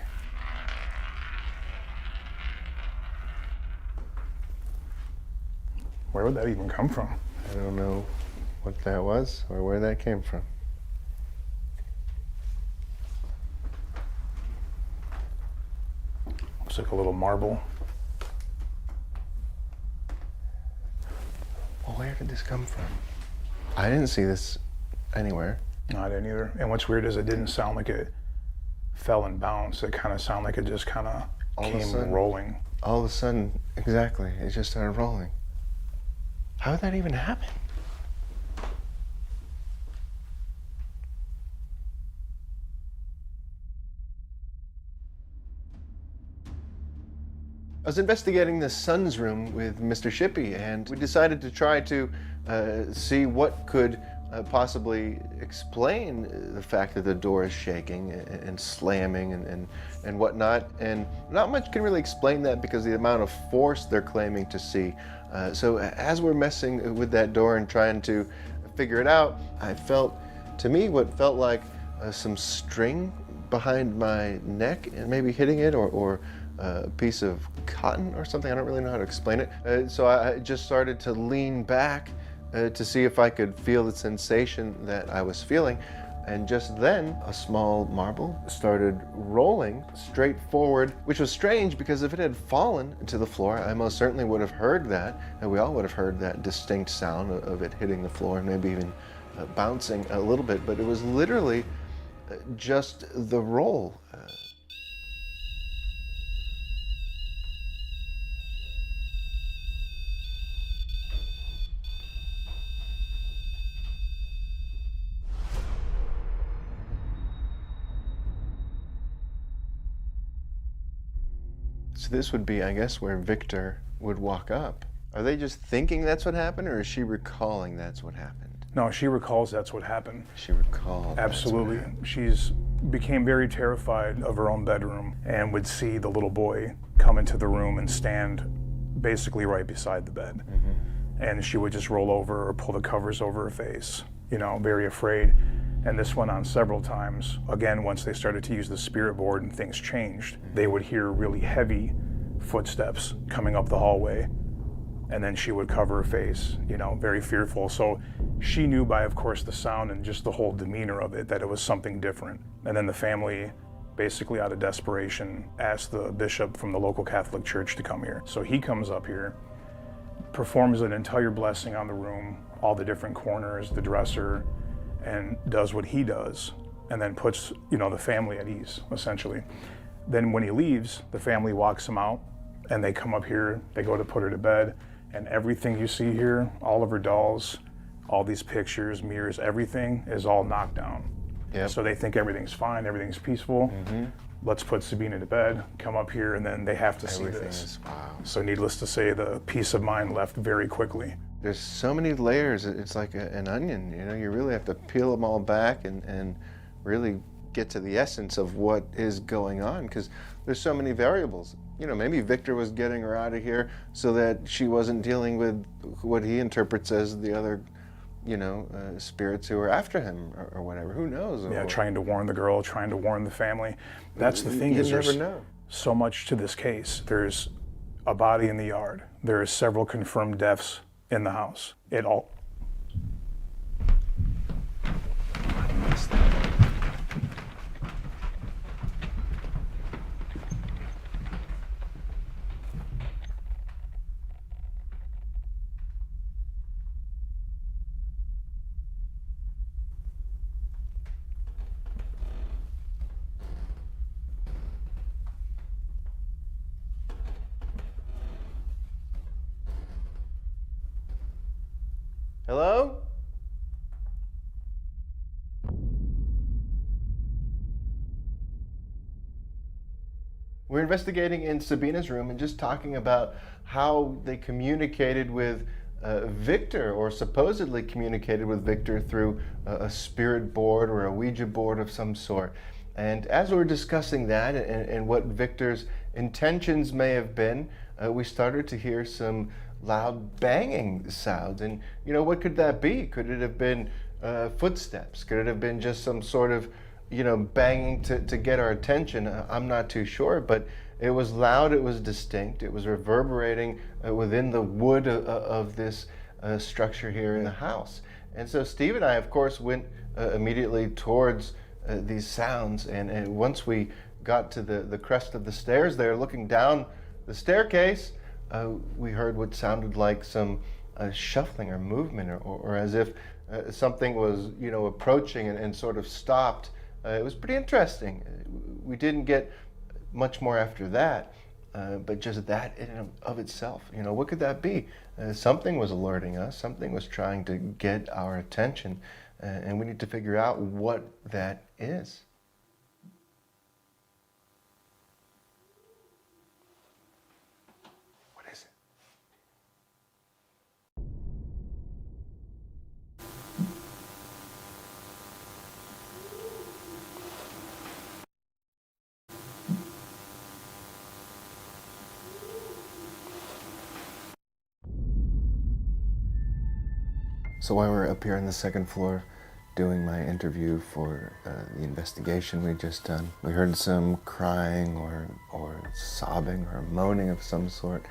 B: Where would that even come from?
L: I don't know what that was or where that came from.
B: Looks like a little marble.
L: Well, where did this come from? I didn't see this anywhere.
B: No, I didn't either. And what's weird is it didn't sound like it fell and bounced. It kind of sounded like it just kind of came rolling.
L: All of a sudden, exactly, it just started rolling. How did that even happen? I was investigating the son's room with Mr. Shippey, and we decided to try to see what could possibly explain the fact that the door is shaking and slamming and whatnot. And not much can really explain that because of the amount of force they're claiming to see. So as we're messing with that door and trying to figure it out, I felt, to me, what felt like some string behind my neck and maybe hitting it, or a piece of cotton or something. I don't really know how to explain it. So I just started to lean back to see if I could feel the sensation that I was feeling. And just then, a small marble started rolling straight forward, which was strange because if it had fallen to the floor, I most certainly would have heard that, and we all would have heard that distinct sound of it hitting the floor and maybe even bouncing a little bit. But it was literally just the roll. So this would be, I guess, where Victor would walk up. Are they just thinking that's what happened, or is she recalling that's what happened?
B: No, she recalls that's what happened.
L: She recalled.
B: Absolutely. She's became very terrified of her own bedroom and would see the little boy come into the room and stand basically right beside the bed. Mm-hmm. And she would just roll over or pull the covers over her face, you know, very afraid. And this went on several times. Again, once they started to use the spirit board and things changed, they would hear really heavy footsteps coming up the hallway. And then she would cover her face, you know, very fearful. So she knew by, of course, the sound and just the whole demeanor of it, that it was something different. And then the family, basically out of desperation, asked the bishop from the local Catholic church to come here. So he comes up here, performs an entire blessing on the room, all the different corners, the dresser, and does what he does, and then puts, you know, the family at ease, essentially. Then when he leaves, the family walks him out, and they come up here, they go to put her to bed, and everything you see here, all of her dolls, all these pictures, mirrors, everything is all knocked down. Yep. So they think everything's fine, everything's peaceful. Mm-hmm. Let's put Sabina to bed, come up here, and then they have to see this.
L: Wow.
B: So needless to say, the peace of mind left very quickly.
L: There's so many layers, it's like an onion, you know, you really have to peel them all back and really get to the essence of what is going on, because there's so many variables. You know, maybe Victor was getting her out of here so that she wasn't dealing with what he interprets as the other spirits who are after him or whatever. Who knows?
B: Yeah,
L: Or-
B: trying to warn the girl, trying to warn the family. That's the thing,
L: You
B: is
L: never
B: there's
L: know.
B: so much to this case. There's a body in the yard. There are several confirmed deaths in the house. It all.
L: Hello? We're investigating in Sabina's room and just talking about how they communicated with Victor, or supposedly communicated with Victor through a spirit board or a Ouija board of some sort. And as we were discussing that and what Victor's intentions may have been, we started to hear some loud banging sounds. And, what could that be? Could it have been footsteps? Could it have been just some sort of, banging to get our attention? I'm not too sure, but it was loud, it was distinct, it was reverberating within the wood of this structure here in the house. And so Steve and I, of course, went immediately towards these sounds, and once we got to the crest of the stairs there, looking down the staircase, we heard what sounded like some shuffling or movement, or as if something was, approaching and sort of stopped. It was pretty interesting. We didn't get much more after that, but just that in and of itself, what could that be? Something was alerting us, something was trying to get our attention, and we need to figure out what that is. What is it? So while we're up here on the second floor doing my interview for the investigation we'd just done, we heard some crying or sobbing or moaning of some sort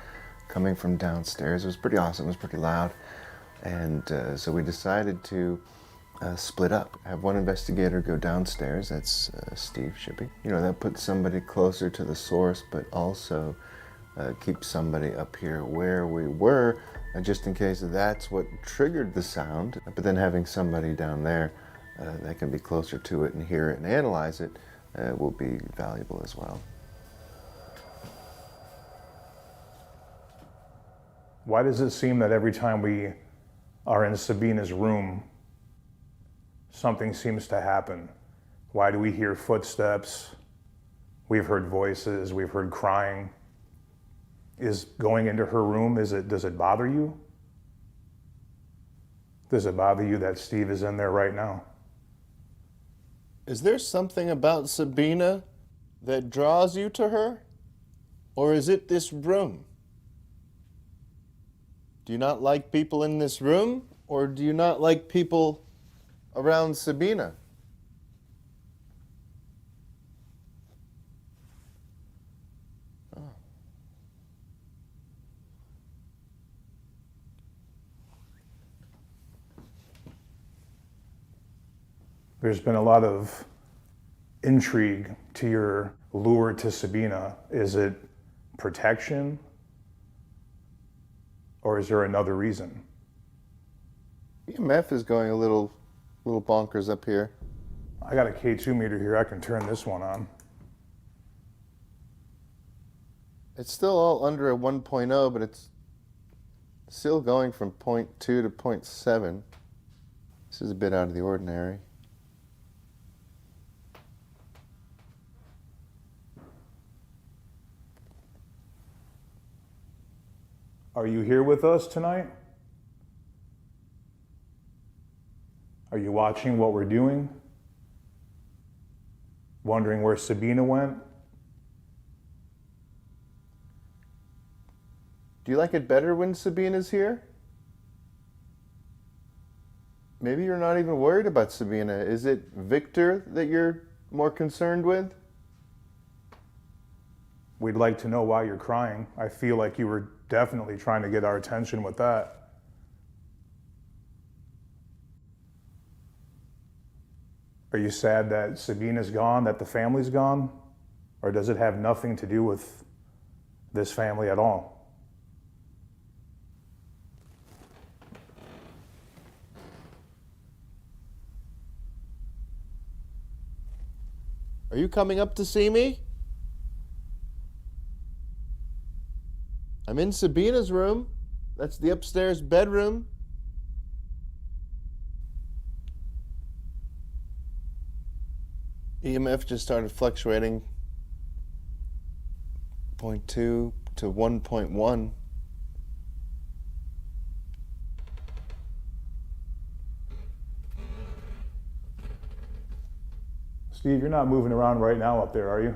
L: coming from downstairs. It was pretty awesome, it was pretty loud. And so we decided to split up. Have one investigator go downstairs, that's Steve Shippey. That puts somebody closer to the source, but also keeps somebody up here where we were, just in case that's what triggered the sound. But then having somebody down there that can be closer to it and hear it and analyze it will be valuable as well.
B: Why does it seem that every time we are in Sabina's room, something seems to happen? Why do we hear footsteps? We've heard voices, we've heard crying. Is going into her room, does it bother you? Does it bother you that Steve is in there right now?
L: Is there something about Sabina that draws you to her? Or is it this room? Do you not like people in this room? Or do you not like people around Sabina?
B: There's been a lot of intrigue to your lure to Sabina. Is it protection? Or is there another reason?
L: EMF is going a little bonkers up here.
B: I got a K2 meter here, I can turn this one on.
L: It's still all under a 1.0, but it's still going from 0.2 to 0.7. This is a bit out of the ordinary.
B: Are you here with us tonight? Are you watching what we're doing? Wondering where Sabina went?
L: Do you like it better when Sabina's here? maybe you're not even worried about Sabina. Is it Victor that you're more concerned with?
B: We'd like to know why you're crying. I feel like you were definitely trying to get our attention with that. Are you sad that Sabina's gone, that the family's gone? Or does it have nothing to do with this family at all?
L: Are you coming up to see me? I'm in Sabina's room. That's the upstairs bedroom. EMF just started fluctuating 0.2 to 1.1.
B: Steve, you're not moving around right now up there, are you?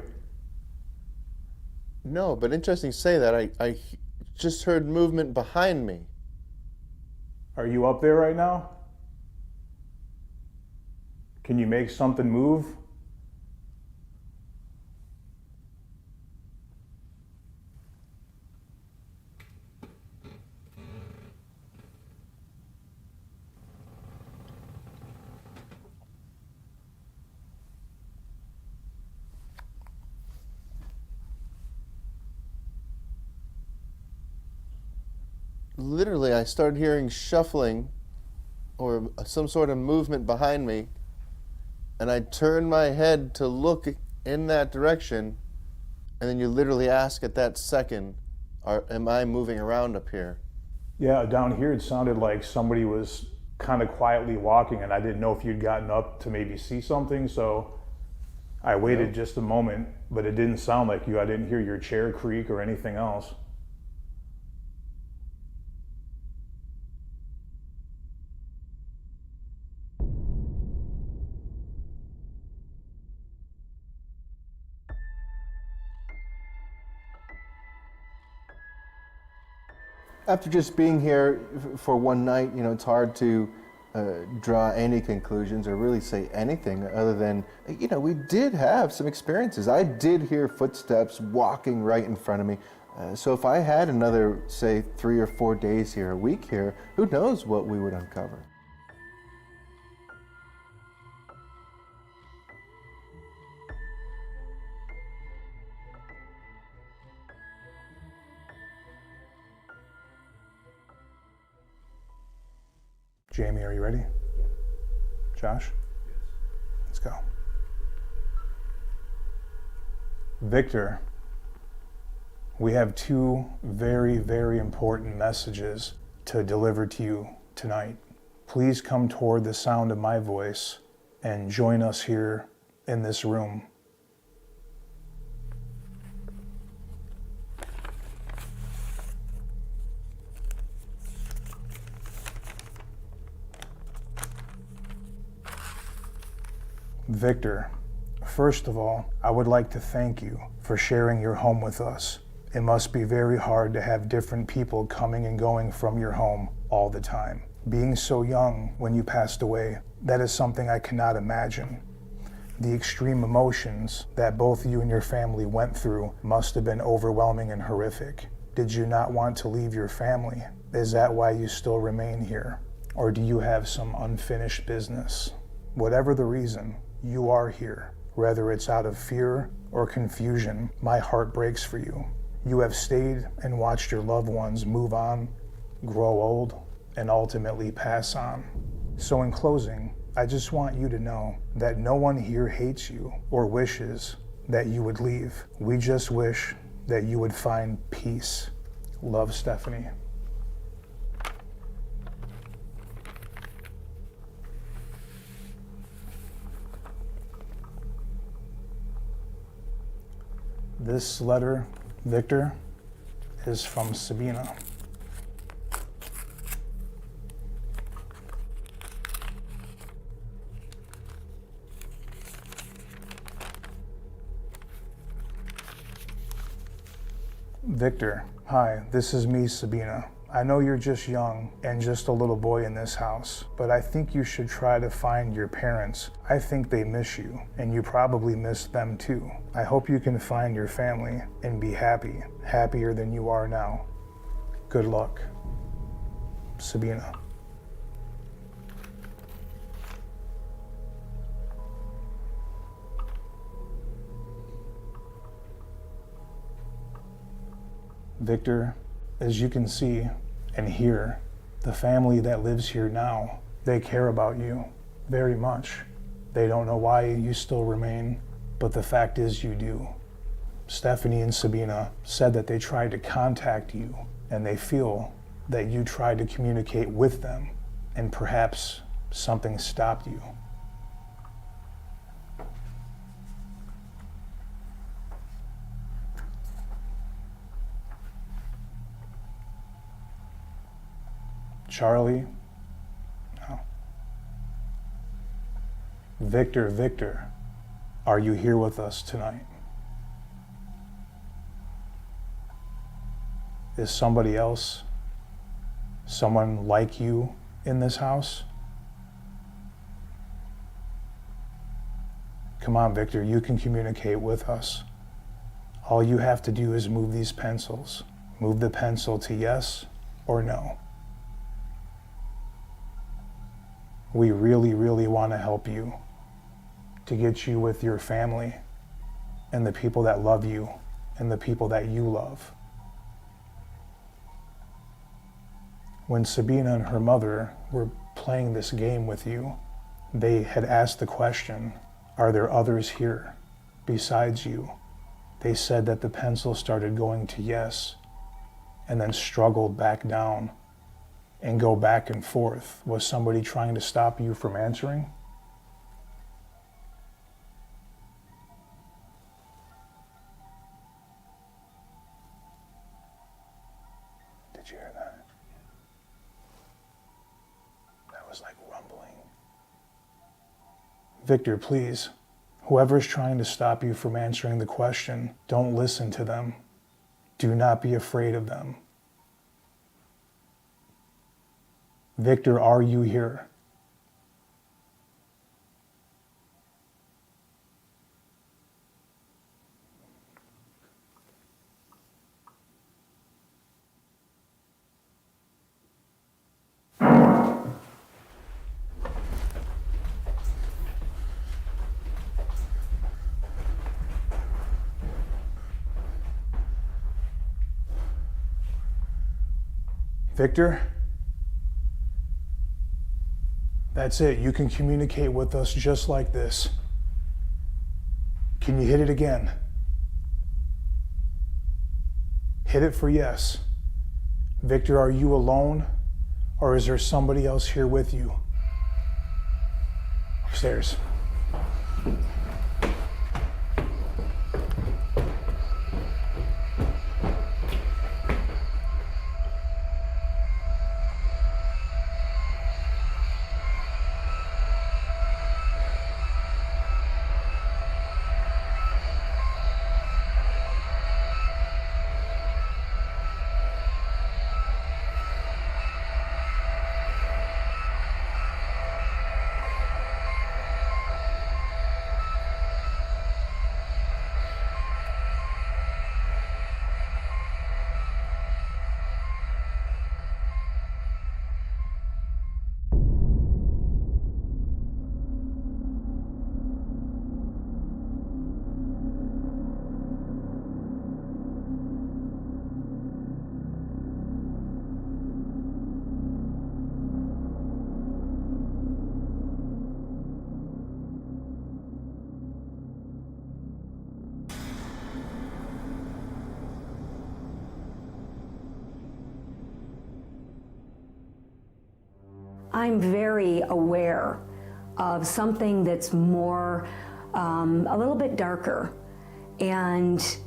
L: No, but interesting you say that. I just heard movement behind me.
B: Are you up there right now? Can you make something move?
L: Literally, I started hearing shuffling or some sort of movement behind me, and I turned my head to look in that direction, and then you literally ask at that second, am I moving around up here?
B: Yeah, down here it sounded like somebody was kind of quietly walking, and I didn't know if you'd gotten up to maybe see something, so I waited just a moment, but it didn't sound like you. I didn't hear your chair creak or anything else.
L: After just being here for one night, it's hard to draw any conclusions or really say anything other than, we did have some experiences. I did hear footsteps walking right in front of me. So if I had another, say, 3 or 4 days here, a week here, who knows what we would uncover.
B: Jamie, are you ready? Yeah. Josh? Yes. Let's go. Victor, we have 2 very, very important messages to deliver to you tonight. Please come toward the sound of my voice and join us here in this room. Victor, first of all, I would like to thank you for sharing your home with us. It must be very hard to have different people coming and going from your home all the time. Being so young when you passed away, that is something I cannot imagine. The extreme emotions that both you and your family went through must have been overwhelming and horrific. Did you not want to leave your family? Is that why you still remain here? Or do you have some unfinished business? Whatever the reason, you are here. Whether it's out of fear or confusion, my heart breaks for you. You have stayed and watched your loved ones move on, grow old, and ultimately pass on. So in closing, I just want you to know that no one here hates you or wishes that you would leave. We just wish that you would find peace. Love, Stephanie. This letter, Victor, is from Sabina. Victor, hi, this is me, Sabina.
M: I know you're just young and just a little boy in this house, but I think you should try to find your parents. I think they miss you, and you probably miss them too. I hope you can find your family and be happy, happier than you are now. Good luck. Sabina. Victor, as you can see and hear, the family that lives here now, they care about you very much. They don't know why you still remain, but the fact is you do. Stephanie and Sabina said that they tried to contact you, and they feel that you tried to communicate with them, and perhaps something stopped you. Charlie? No. Victor, are you here with us tonight? Is somebody else, someone like you in this house? Come on, Victor, you can communicate with us. All you have to do is move these pencils. Move the pencil to yes or no. We really, really want to help you to get you with your family and the people that love you and the people that you love. When Sabina and her mother were playing this game with you, they had asked the question, are there others here besides you? They said that the pencil started going to yes and then struggled back down and go back and forth. Was somebody trying to stop you from answering? Did you hear that? That was like rumbling. Victor, please, whoever's trying to stop you from answering the question, don't listen to them. Do not be afraid of them. Victor, are you here? Victor? That's it. You can communicate with us just like this. Can you hit it again? Hit it for yes. Victor, are you alone, or is there somebody else here with you? Upstairs.
N: I'm very aware of something that's more, a little bit darker. And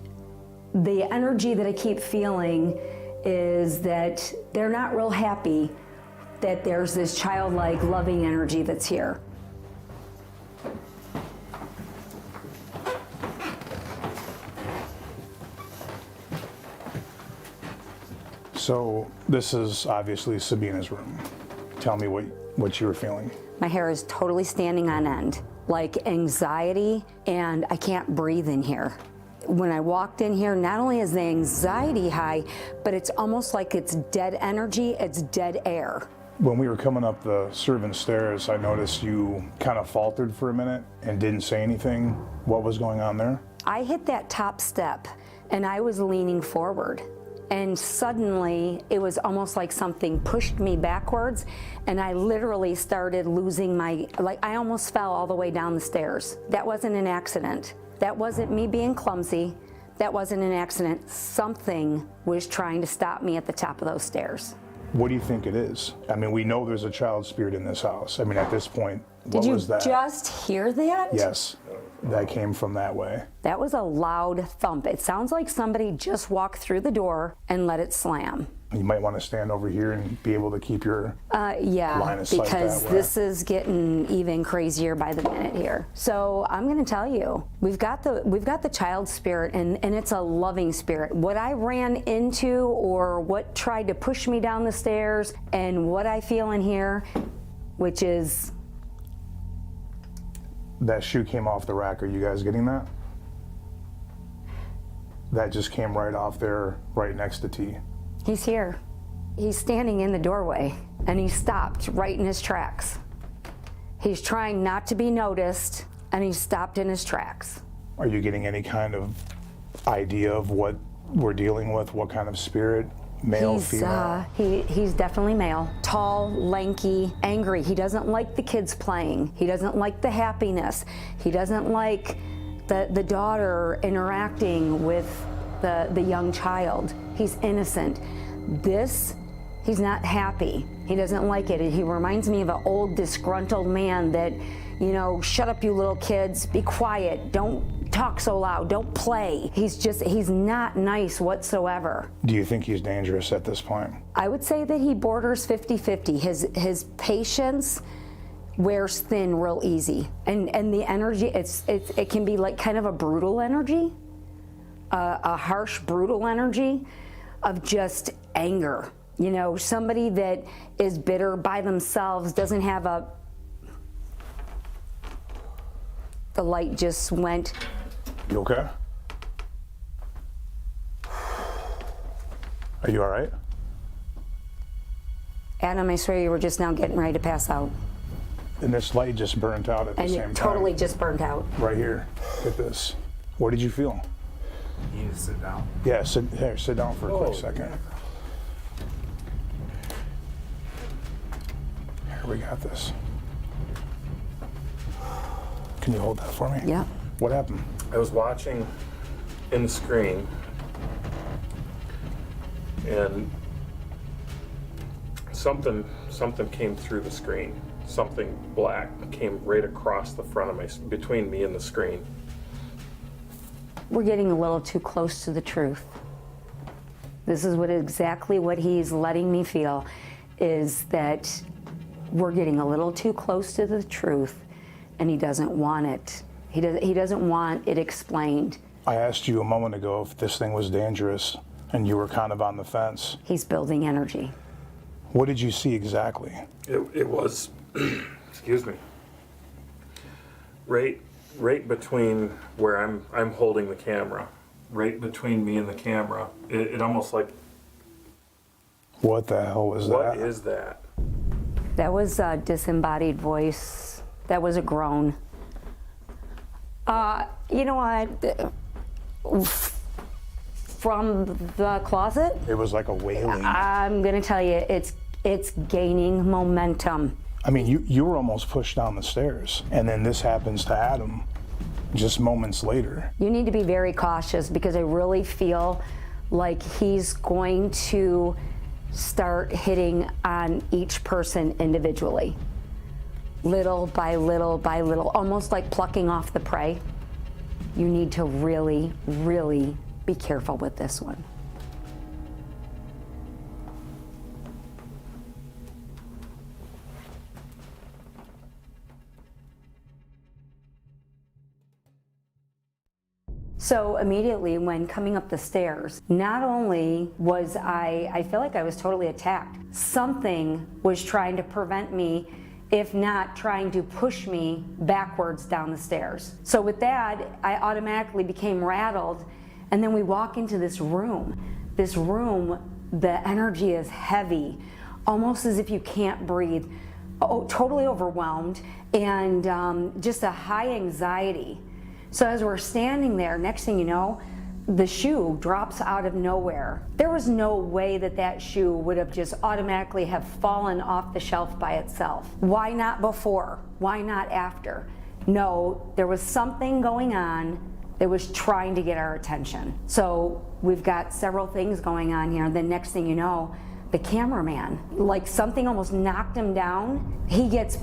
N: the energy that I keep feeling is that they're not real happy that there's this childlike, loving energy that's here.
M: So this is obviously Sabina's room. Tell me what you were feeling.
N: My hair is totally standing on end, like anxiety, and I can't breathe in here. When I walked in here, not only is the anxiety high, but it's almost like it's dead energy, it's dead air.
M: When we were coming up the servant stairs, I noticed you kind of faltered for a minute and didn't say anything. What was going on there?
N: I hit that top step and I was leaning forward. And suddenly it was almost like something pushed me backwards and I literally started losing I almost fell all the way down the stairs. That wasn't an accident. That wasn't me being clumsy. That wasn't an accident. Something was trying to stop me at the top of those stairs.
M: What do you think it is? I mean, we know there's a child spirit in this house. I mean, at this point, what was that?
N: Did you just hear that?
M: Yes, that came from that way.
N: That was a loud thump. It sounds like somebody just walked through the door and let it slam.
M: You might want to stand over here and be able to keep your line of sight
N: because
M: that way.
N: this is getting even crazier by the minute here. So I'm going to tell you, we've got the child spirit, and it's a loving spirit. What I ran into, or what tried to push me down the stairs, and what I feel in here, which is
M: that shoe came off the rack. Are you guys getting that? That just came right off there, right next to T.
N: He's here. He's standing in the doorway, and he stopped right in his tracks. He's trying not to be noticed, and he stopped in his tracks.
M: Are you getting any kind of idea of what we're dealing with? What kind of spirit? Male, female?
N: He's definitely male. Tall, lanky, angry. He doesn't like the kids playing. He doesn't like the happiness. He doesn't like the daughter interacting with the young child. He's innocent. He's not happy. He doesn't like it. He reminds me of an old disgruntled man that, shut up you little kids, be quiet, don't talk so loud, don't play. He's not nice whatsoever.
M: Do you think he's dangerous at this point?
N: I would say that he borders 50-50. His patience wears thin real easy. And the energy, it can be like kind of a brutal energy, a harsh, brutal energy of just anger. Somebody that is bitter by themselves, doesn't have the light just went.
M: You okay? Are you all right?
N: Adam, I swear you were just now getting ready to pass out.
M: And this light just burnt out at the same time.
N: And it totally just burnt out.
M: Right here. Get this. What did you feel?
O: You need to sit down.
M: Yeah, sit down for a quick second. Here, we got this. Can you hold that for me?
N: Yeah.
M: What happened?
J: I was watching in the screen, and something came through the screen. Something black came right across the front of between me and the screen.
N: We're getting a little too close to the truth. This is exactly what he's letting me feel, is that we're getting a little too close to the truth, and he doesn't want it. He doesn't want it explained.
M: I asked you a moment ago if this thing was dangerous, and you were kind of on the fence.
N: He's building energy.
M: What did you see exactly?
J: It was, excuse me, right between where I'm holding the camera, right between me and the camera. It almost like.
M: What the hell was that?
J: What is that?
N: That was a disembodied voice. That was a groan. You know what? From the closet?
M: It was like a wailing.
N: I'm gonna tell you, it's gaining momentum.
M: I mean, you were almost pushed down the stairs, and then this happens to Adam just moments later.
N: You need to be very cautious, because I really feel like he's going to start hitting on each person individually. Little by little by little, almost like plucking off the prey. You need to really, really be careful with this one. So immediately when coming up the stairs, not only was I feel like I was totally attacked. Something was trying to prevent me, if not trying to push me backwards down the stairs. So with that, I automatically became rattled, and then we walk into this room. This room, the energy is heavy, almost as if you can't breathe, totally overwhelmed, and just a high anxiety. So as we're standing there, next thing you know, the shoe drops out of nowhere. There was no way that that shoe would have just automatically have fallen off the shelf by itself. Why not before? Why not after? No, there was something going on that was trying to get our attention. So we've got several things going on here. The next thing you know, the cameraman, like something almost knocked him down. He gets,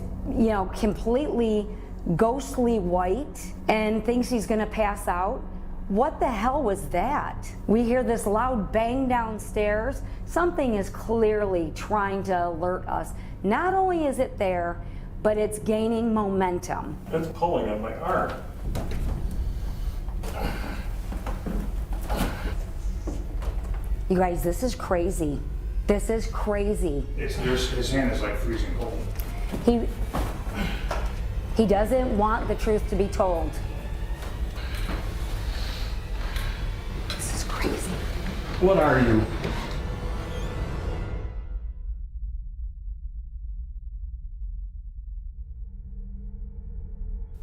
N: completely ghostly white and thinks he's gonna pass out. What the hell was that? We hear this loud bang downstairs. Something is clearly trying to alert us. Not only is it there, but it's gaining momentum.
J: It's pulling on my arm.
N: You guys, this is crazy. This is crazy.
M: His hand is like freezing cold.
N: He doesn't want the truth to be told. This is crazy.
J: What are you?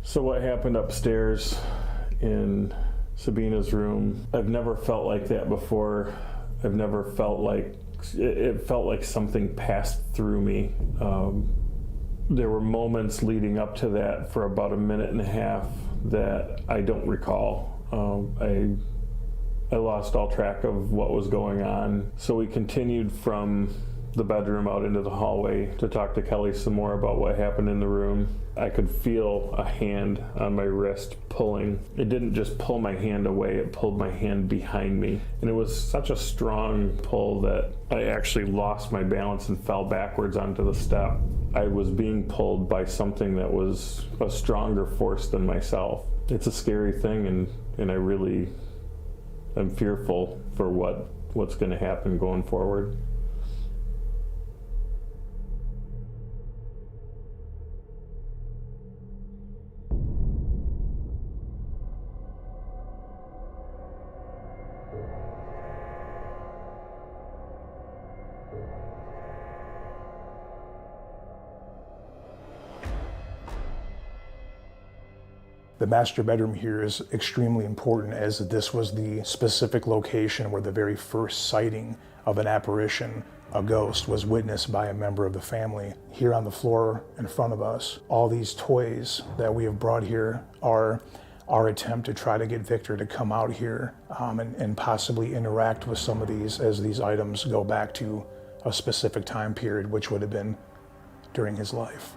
J: So what happened upstairs in Sabina's room, I've never felt like that before. I've never felt like, it felt like something passed through me. There were moments leading up to that for about a minute and a half that I don't recall. I lost all track of what was going on. So we continued from the bedroom out into the hallway to talk to Kelly some more about what happened in the room. I could feel a hand on my wrist pulling. It didn't just pull my hand away, it pulled my hand behind me. And it was such a strong pull that I actually lost my balance and fell backwards onto the step. I was being pulled by something that was a stronger force than myself. It's a scary thing, and I really am fearful for what's going to happen going forward.
M: The master bedroom here is extremely important, as this was the specific location where the very first sighting of an apparition, a ghost, was witnessed by a member of the family. Here on the floor in front of us, all these toys that we have brought here are our attempt to try to get Victor to come out here and possibly interact with some of these, as these items go back to a specific time period, which would have been during his life.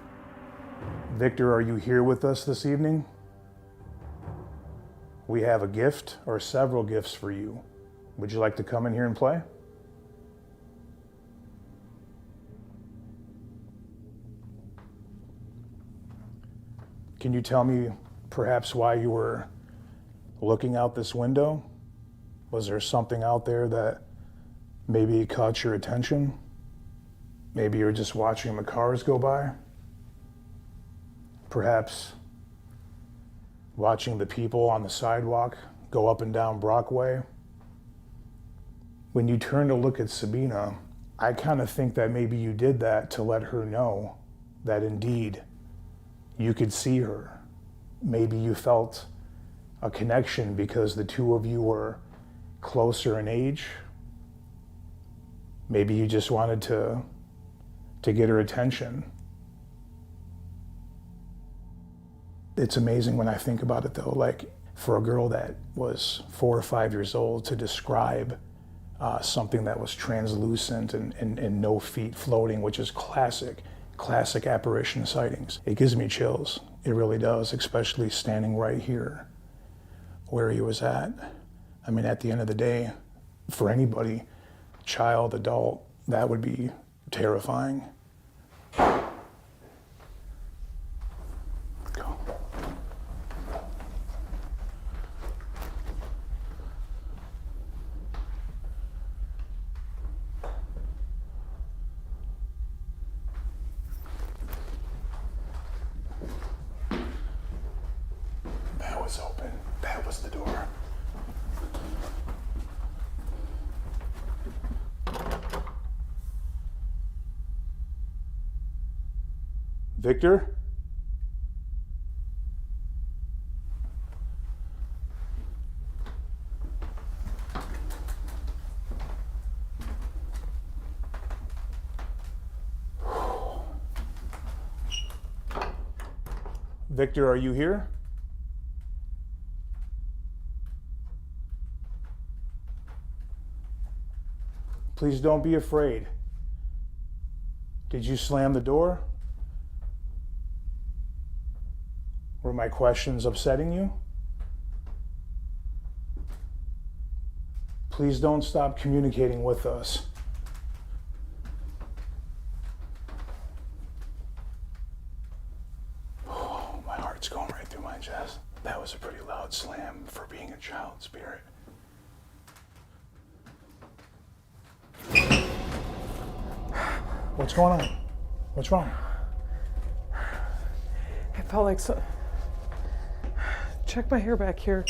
M: Victor, are you here with us this evening? We have a gift or several gifts for you. Would you like to come in here and play? Can you tell me perhaps why you were looking out this window? Was there something out there that maybe caught your attention? Maybe you're just watching the cars go by? Perhaps watching the people on the sidewalk go up and down Brockway? When you turn to look at Sabina, I kind of think that maybe you did that to let her know that indeed you could see her. Maybe you felt a connection because the two of you were closer in age. Maybe you just wanted to get her attention. It's amazing when I think about it though, like for a girl that was 4 or 5 years old to describe something that was translucent and no feet floating, which is classic apparition sightings. It gives me chills, it really does, especially standing right here where he was at. I mean, at the end of the day, for anybody, child, adult, that would be terrifying. Victor? Victor, are you here? Please don't be afraid. Did you slam the door? Were my questions upsetting you? Please don't stop communicating with us. Oh, my heart's going right through my chest. That was a pretty loud slam for being a child spirit. What's going on? What's wrong?
K: It felt like so. Check my hair back here.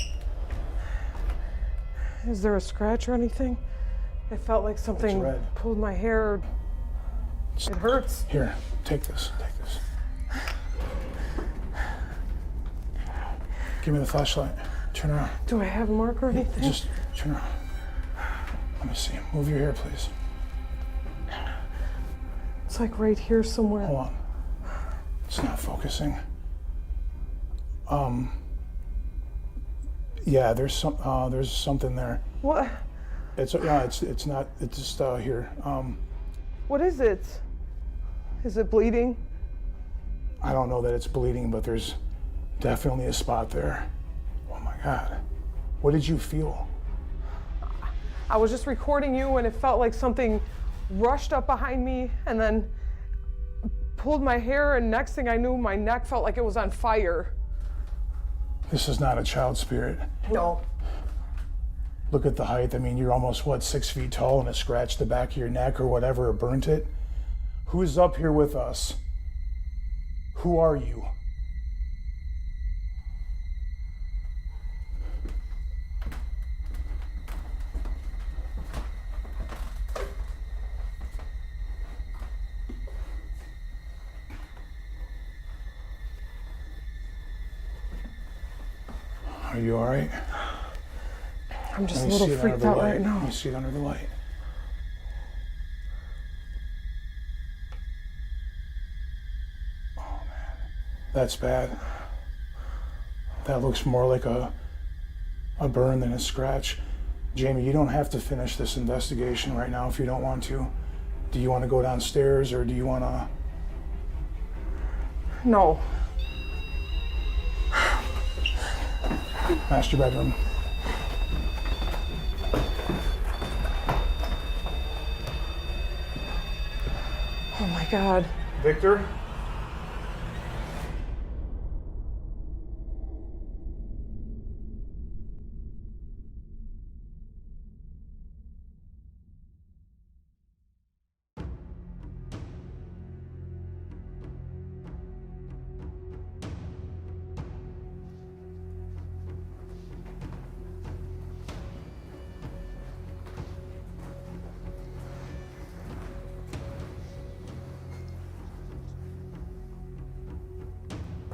K: Is there a scratch or anything? It felt like something pulled my hair. It hurts.
M: Here, take this. Take this. Give me the flashlight. Turn around.
K: Do I have a mark or anything?
M: Just turn around. Let me see. Move your hair, please.
K: It's like right here somewhere.
M: Hold on. It's not focusing. Yeah, there's something there.
K: What?
M: It's not. It's just here.
K: What is it? Is it bleeding?
M: I don't know that it's bleeding, but there's definitely a spot there. Oh my God. What did you feel?
K: I was just recording you and it felt like something rushed up behind me and then pulled my hair, and next thing I knew, my neck felt like it was on fire.
M: This is not a child spirit.
K: No.
M: Look at the height. I mean, you're almost, 6 feet tall, and it scratched the back of your neck or whatever, or burnt it. Who's up here with us? Who are you? Are you all right?
K: I'm just a little freaked out right now.
M: Let me see it under the light. Oh man, that's bad. That looks more like a burn than a scratch. Jamie, you don't have to finish this investigation right now if you don't want to. Do you want to go downstairs or do you want to?
K: No.
M: Master bedroom.
K: Oh my God.
M: Victor?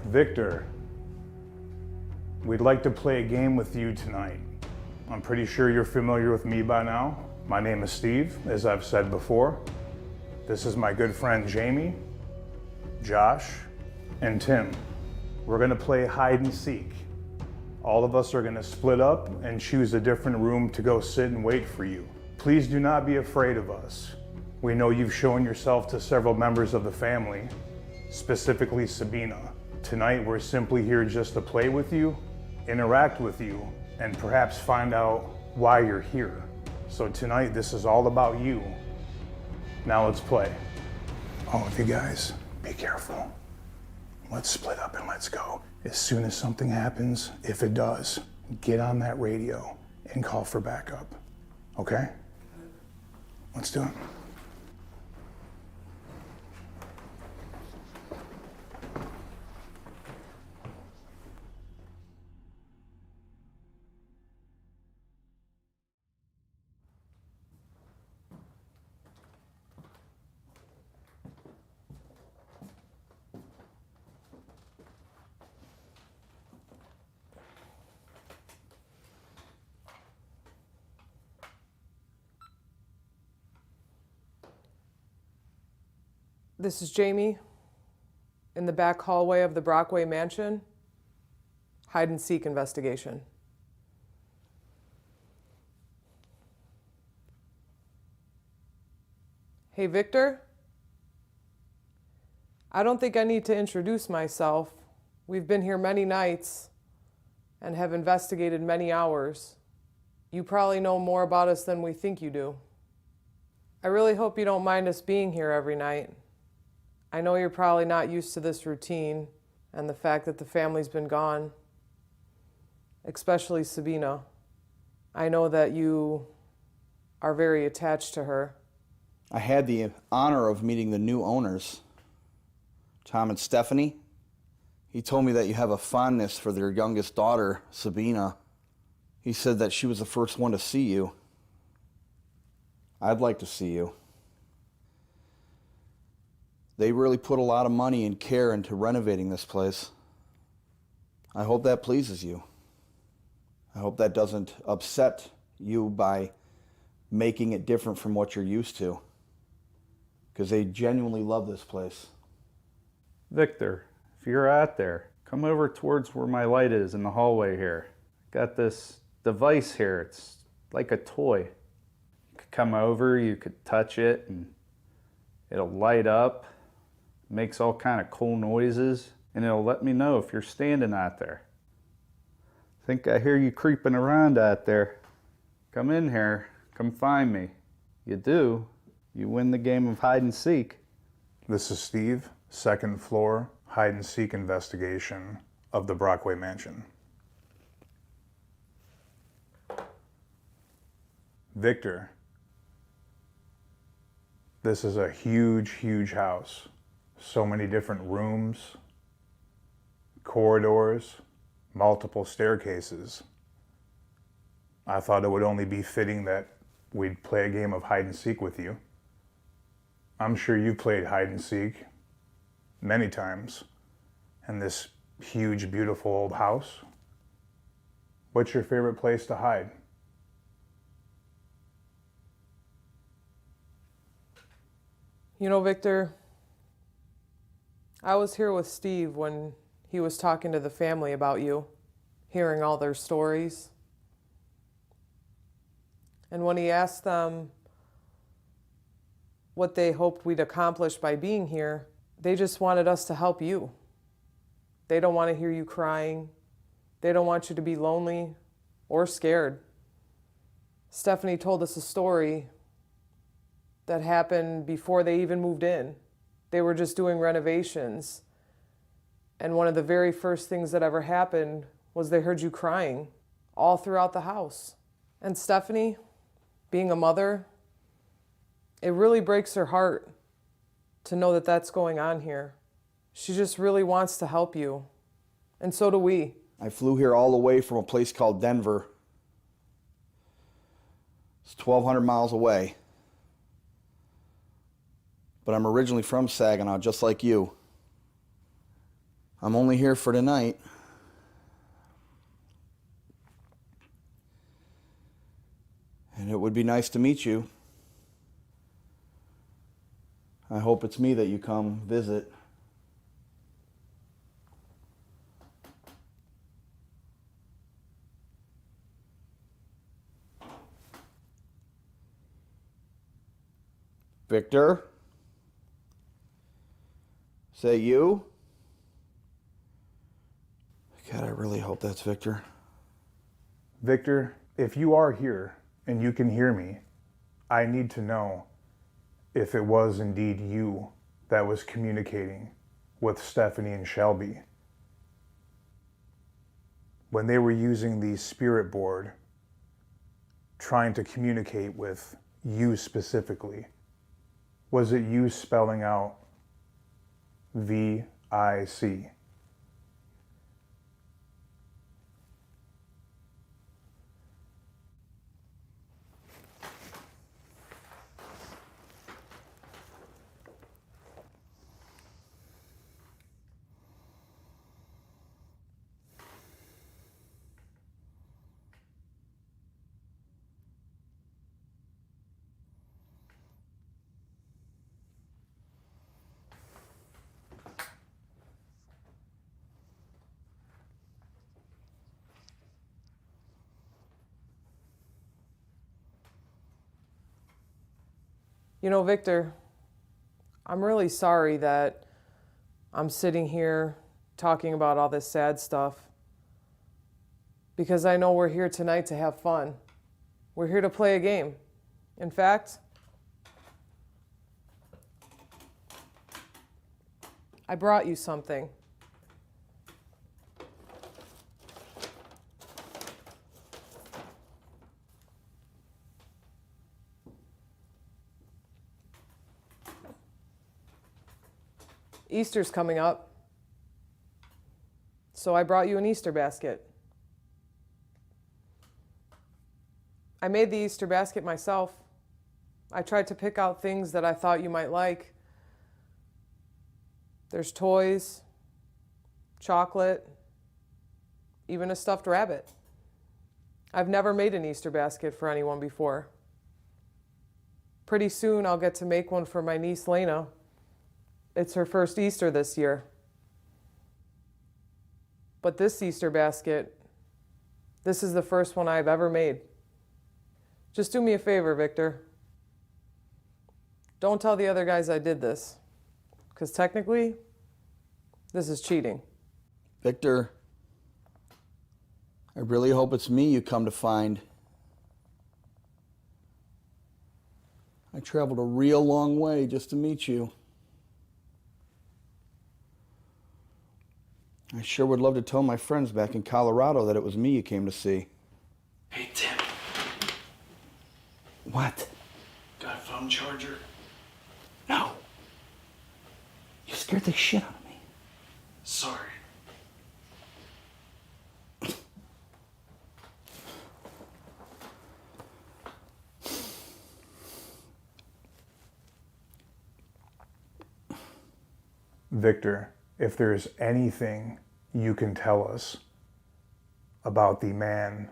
M: Victor, we'd like to play a game with you tonight. I'm pretty sure you're familiar with me by now. My name is Steve, as I've said before. This is my good friend Jamie, Josh, and Tim. We're gonna play hide and seek. All of us are gonna split up and choose a different room to go sit and wait for you. Please do not be afraid of us. We know you've shown yourself to several members of the family, specifically Sabina. Tonight, we're simply here just to play with you, interact with you, and perhaps find out why you're here. So tonight, this is all about you. Now let's play. All of you guys, be careful. Let's split up and let's go. As soon as something happens, if it does, get on that radio and call for backup. Okay? Let's do it.
K: This is Jamie in the back hallway of the Brockway Mansion. Hide and seek investigation. Hey, Victor? I don't think I need to introduce myself. We've been here many nights and have investigated many hours. You probably know more about us than we think you do. I really hope you don't mind us being here every night. I know you're probably not used to this routine and the fact that the family's been gone, especially Sabina. I know that you are very attached to her.
P: I had the honor of meeting the new owners, Tom and Stephanie. He told me that you have a fondness for their youngest daughter, Sabina. He said that she was the first one to see you. I'd like to see you. They really put a lot of money and care into renovating this place. I hope that pleases you. I hope that doesn't upset you by making it different from what you're used to. Because they genuinely love this place.
O: Victor, if you're out there, come over towards where my light is in the hallway here. Got this device here. It's like a toy. You could come over, you could touch it, and it'll light up. Makes all kind of cool noises, and it'll let me know if you're standing out there. Think I hear you creeping around out there. Come in here. Come find me. You do, you win the game of hide and seek.
M: This is Steve, second floor, hide and seek investigation of the Brockway Mansion. Victor, this is a huge, huge house. So many different rooms, corridors, multiple staircases. I thought it would only be fitting that we'd play a game of hide and seek with you. I'm sure you've played hide and seek many times in this huge, beautiful old house. What's your favorite place to hide?
K: You know, Victor, I was here with Steve when he was talking to the family about you, hearing all their stories. And when he asked them what they hoped we'd accomplish by being here, they just wanted us to help you. They don't want to hear you crying. They don't want you to be lonely or scared. Stephanie told us a story that happened before they even moved in. They were just doing renovations. And one of the very first things that ever happened was they heard you crying all throughout the house. And Stephanie, being a mother, it really breaks her heart to know that that's going on here. She just really wants to help you. And so do we.
P: I flew here all the way from a place called Denver. It's 1,200 miles away. But I'm originally from Saginaw, just like you. I'm only here for tonight. And it would be nice to meet you. I hope it's me that you come visit. Victor? Say you? God, I really hope that's Victor.
M: Victor, if you are here and you can hear me, I need to know if it was indeed you that was communicating with Stephanie and Shelby. When they were using the spirit board, trying to communicate with you specifically, was it you spelling out VIC?
K: You know, Victor, I'm really sorry that I'm sitting here talking about all this sad stuff, because I know we're here tonight to have fun. We're here to play a game. In fact, I brought you something. Easter's coming up, so I brought you an Easter basket. I made the Easter basket myself. I tried to pick out things that I thought you might like. There's toys, chocolate, even a stuffed rabbit. I've never made an Easter basket for anyone before. Pretty soon I'll get to make one for my niece Lena. It's her first Easter this year. But this Easter basket, this is the first one I've ever made. Just do me a favor, Victor. Don't tell the other guys I did this, because technically, this is cheating.
P: Victor, I really hope it's me you come to find. I traveled a real long way just to meet you. I sure would love to tell my friends back in Colorado that it was me you came to see.
Q: Hey, Tim.
P: What?
Q: Got a phone charger?
P: No. You scared the shit out of me.
Q: Sorry.
M: Victor, if there's anything you can tell us about the man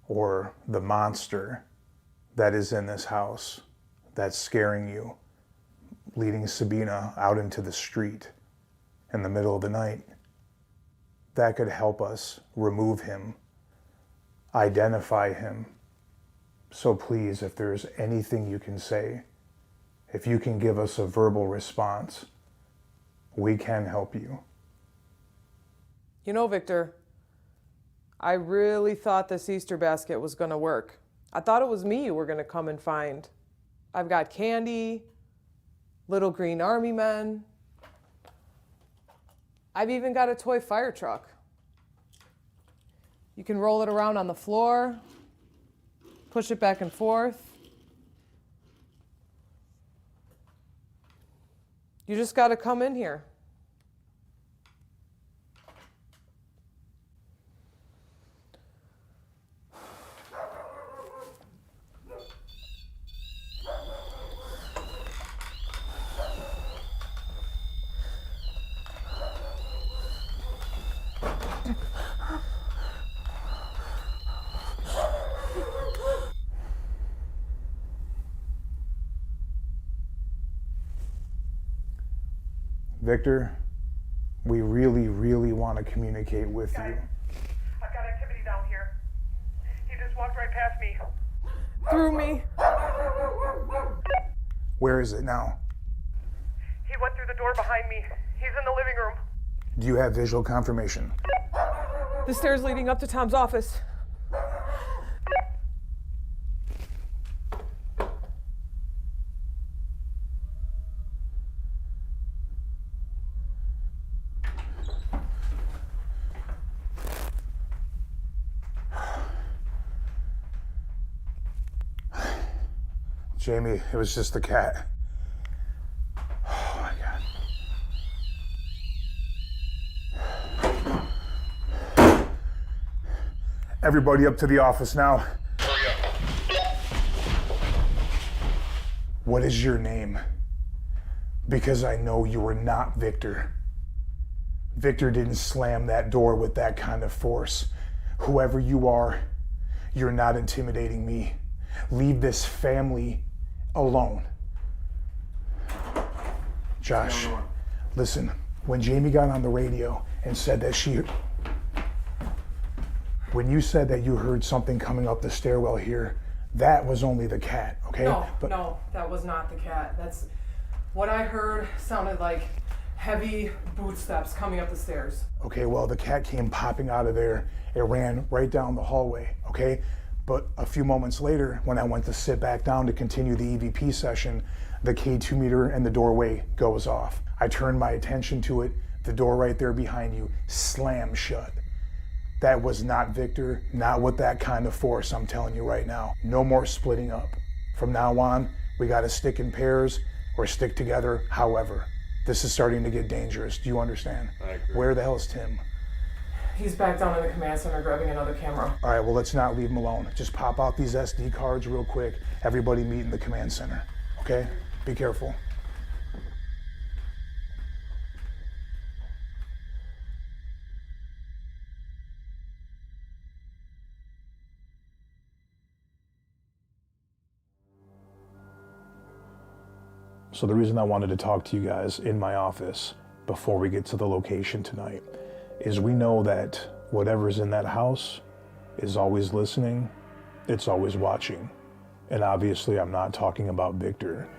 M: or the monster that is in this house that's scaring you, leading Sabina out into the street in the middle of the night, that could help us remove him, identify him. So please, if there's anything you can say, if you can give us a verbal response, we can help you.
K: You know, Victor, I really thought this Easter basket was going to work. I thought it was me you were going to come and find. I've got candy, little green army men. I've even got a toy fire truck. You can roll it around on the floor, push it back and forth. You just got to come in here.
M: Victor, we really, really want to communicate with you.
R: I've got activity down here. He just walked right past me.
K: Through me.
M: Where is it now?
R: He went through the door behind me. He's in the living room.
M: Do you have visual confirmation?
K: The stairs leading up to Tom's office.
M: Jamie, it was just the cat. Oh my God. Everybody up to the office now. What is your name? Because I know you are not Victor. Victor didn't slam that door with that kind of force. Whoever you are, you're not intimidating me. Leave this family alone. Josh, listen, when Jamie got on the radio and said that when you said that you heard something coming up the stairwell here, That was only the cat, okay?
K: No, that was not the cat. That's what I heard. Sounded like heavy boot steps coming up the stairs.
M: Okay, well, the cat came popping out of there. It ran right down the hallway, okay? But a few moments later, when I went to sit back down to continue the EVP session, the K2 meter in the doorway goes off. I turned my attention to it. The door right there behind you slams shut. That was not Victor, not with that kind of force, I'm telling you right now. No more splitting up. From now on, we gotta stick in pairs or stick together, however. This is starting to get dangerous. Do you understand?
J: I agree.
M: Where the hell is Tim?
K: He's back down in the command center grabbing another camera.
M: All right, well, let's not leave him alone. Just pop out these SD cards real quick. Everybody meet in the command center, okay? Be careful. So the reason I wanted to talk to you guys in my office before we get to the location tonight is we know that whatever's in that house is always listening, it's always watching. And obviously I'm not talking about Victor.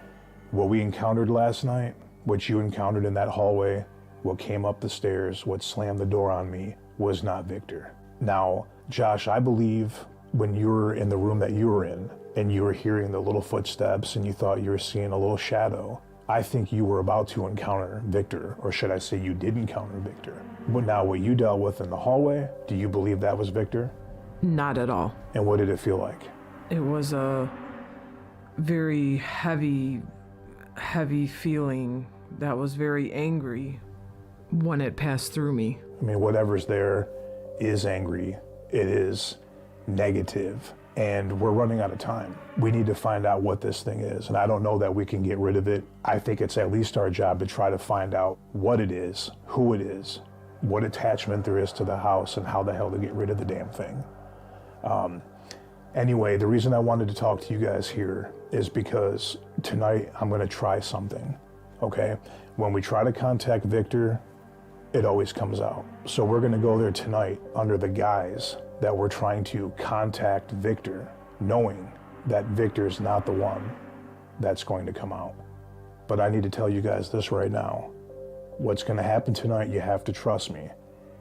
M: What we encountered last night, what you encountered in that hallway, what came up the stairs, what slammed the door on me was not Victor. Now, Josh, I believe when you were in the room that you were in and you were hearing the little footsteps and you thought you were seeing a little shadow, I think you were about to encounter Victor, or should I say you did encounter Victor. But now what you dealt with in the hallway, do you believe that was Victor?
K: Not at all.
M: And what did it feel like?
K: It was a very heavy feeling that was very angry when it passed through me.
M: I mean, whatever's there is angry. It is negative. And we're running out of time. We need to find out what this thing is. And I don't know that we can get rid of it. I think it's at least our job to try to find out what it is, who it is, what attachment there is to the house, and how the hell to get rid of the damn thing. Anyway, the reason I wanted to talk to you guys here is because tonight I'm gonna try something, okay? When we try to contact Victor, it always comes out. So we're gonna go there tonight under the guise that we're trying to contact Victor, knowing that Victor's not the one that's going to come out. But I need to tell you guys this right now. What's gonna happen tonight, you have to trust me.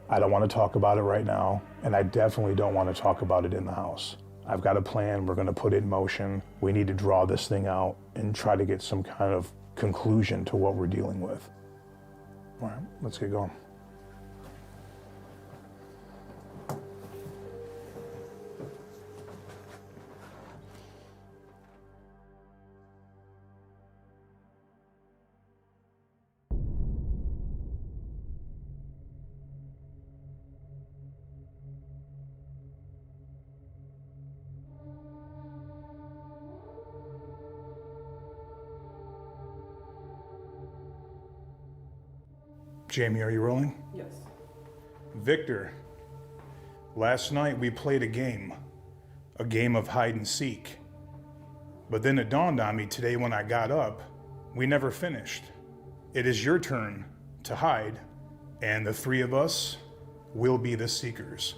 M: I don't wanna talk about it right now, and I definitely don't wanna talk about it in the house. I've got a plan, we're gonna put it in motion. We need to draw this thing out and try to get some kind of conclusion to what we're dealing with. All right, let's get going. Jamie, are you rolling?
K: Yes.
M: Victor, last night we played a game of hide and seek. But then it dawned on me today when I got up, we never finished. It is your turn to hide, and the three of us will be the seekers.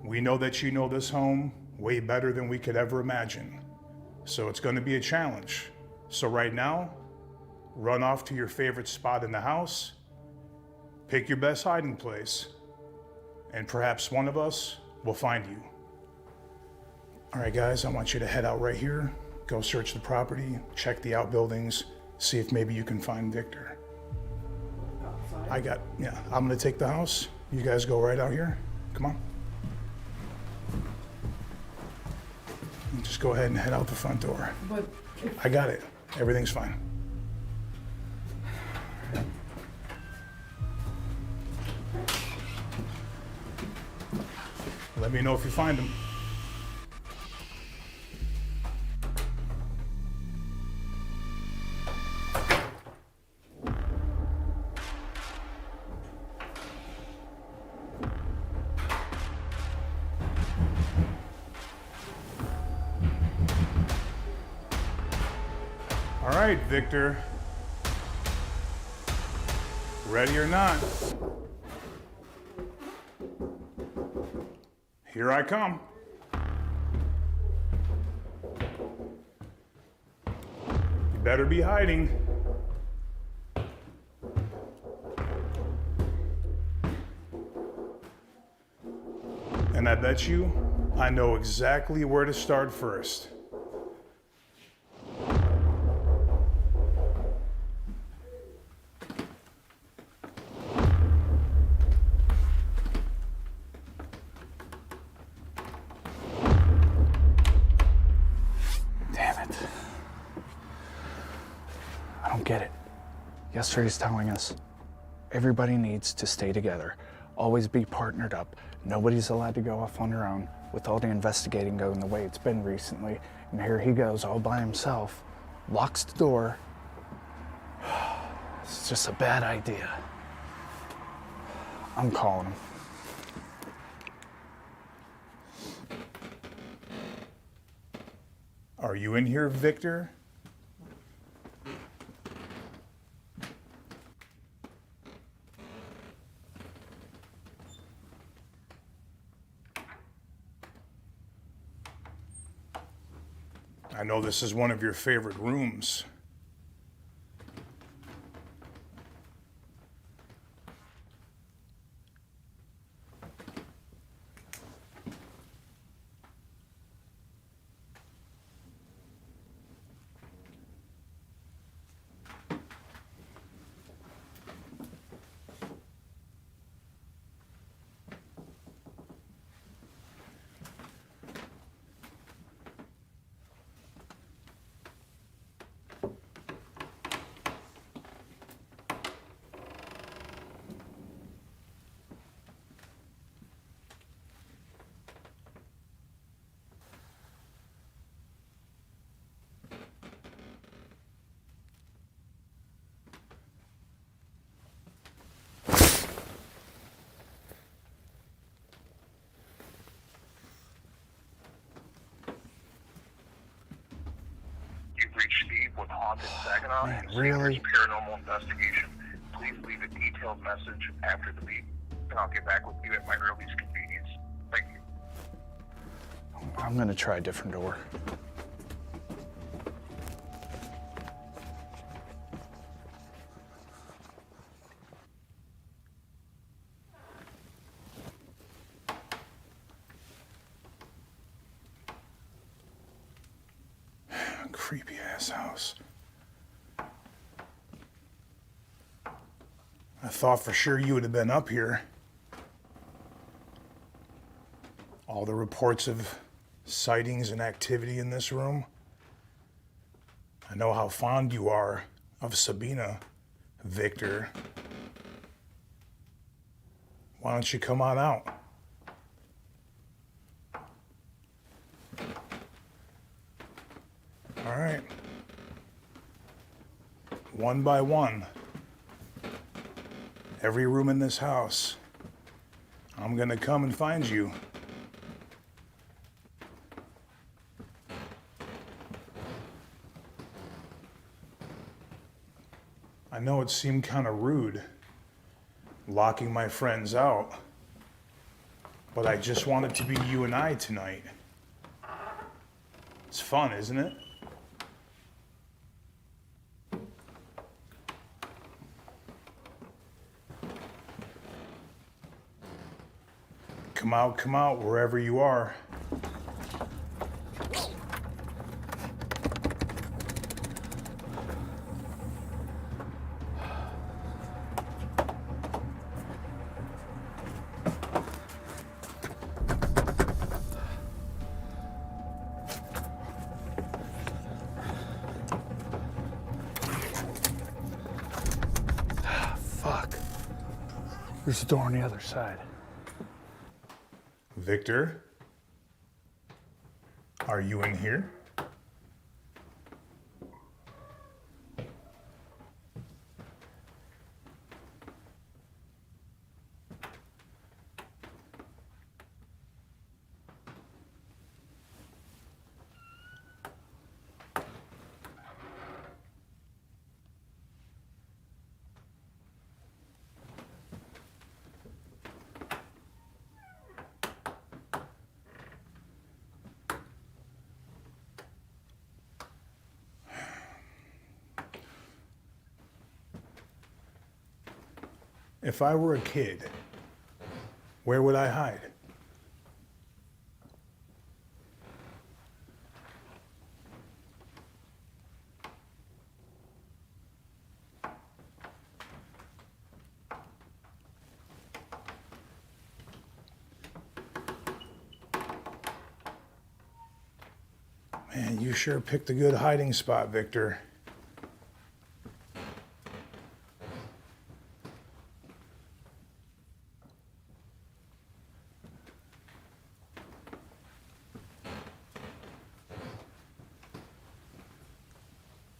M: We know that you know this home way better than we could ever imagine. So it's going to be a challenge. So right now, run off to your favorite spot in the house, pick your best hiding place, and perhaps one of us will find you. All right, guys, I want you to head out right here, go search the property, check the outbuildings, see if maybe you can find Victor. I'm gonna take the house. You guys go right out here. Come on. Just go ahead and head out the front door.
K: But
M: I got it. Everything's fine. Let me know if you find him. All right, Victor. Ready or not? Here I come. better be hiding. And I bet you I know exactly where to start first.
O: Damn it. I don't get it. Yesterday's telling us everybody needs to stay together, always be partnered up. Nobody's allowed to go off on their own with all the investigating going the way it's been recently. And here he goes all by himself, locks the door. It's just a bad idea. I'm calling him.
M: Are you in here, Victor? I know this is one of your favorite rooms.
R: You've reached Steve with Haunted Saginaw.
O: Man, really?
R: Paranormal investigation. Please leave a detailed message after the beep, and I'll get back with you at my earliest convenience. Thank you.
O: I'm gonna try a different door.
M: Creepy ass house. I thought for sure you would have been up here. All the reports of sightings and activity in this room. I know how fond you are of Sabina, Victor. Why don't you come on out? All right. One by one, every room in this house, I'm gonna come and find you. I know it seemed kind of rude, locking my friends out, but I just want it to be you and I tonight. It's fun, isn't it? Come out, wherever you are.
O: Fuck. There's a door on the other side.
M: Victor, are you in here? If I were a kid, where would I hide? Man, you sure picked a good hiding spot, Victor.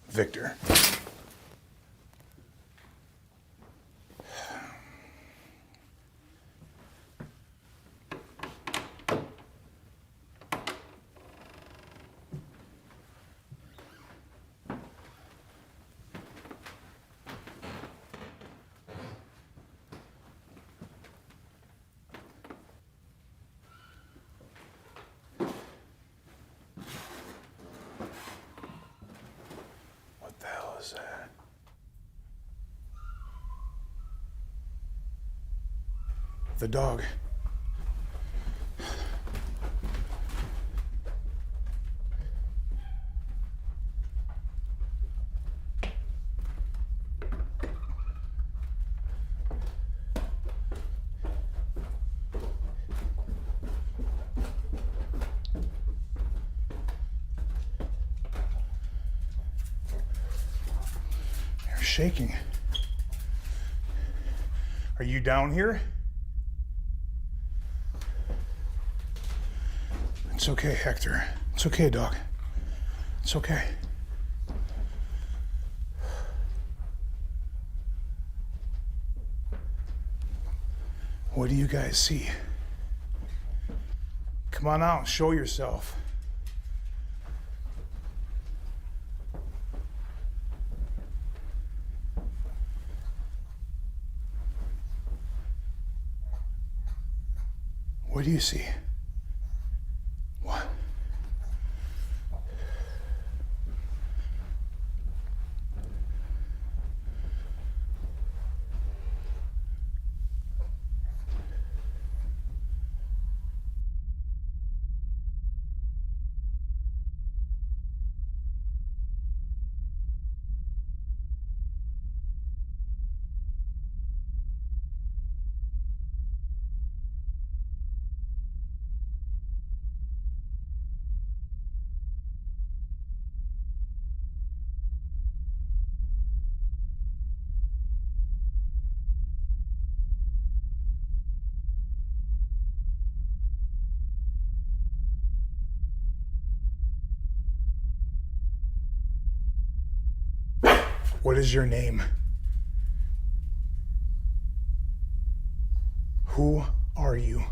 M: Victor. What the hell is that? The dog. You're shaking. Are you down here? It's okay, Hector. It's okay, dog. It's okay. What do you guys see? Come on out, show yourself. What do you see? What? What is your name? Who are you?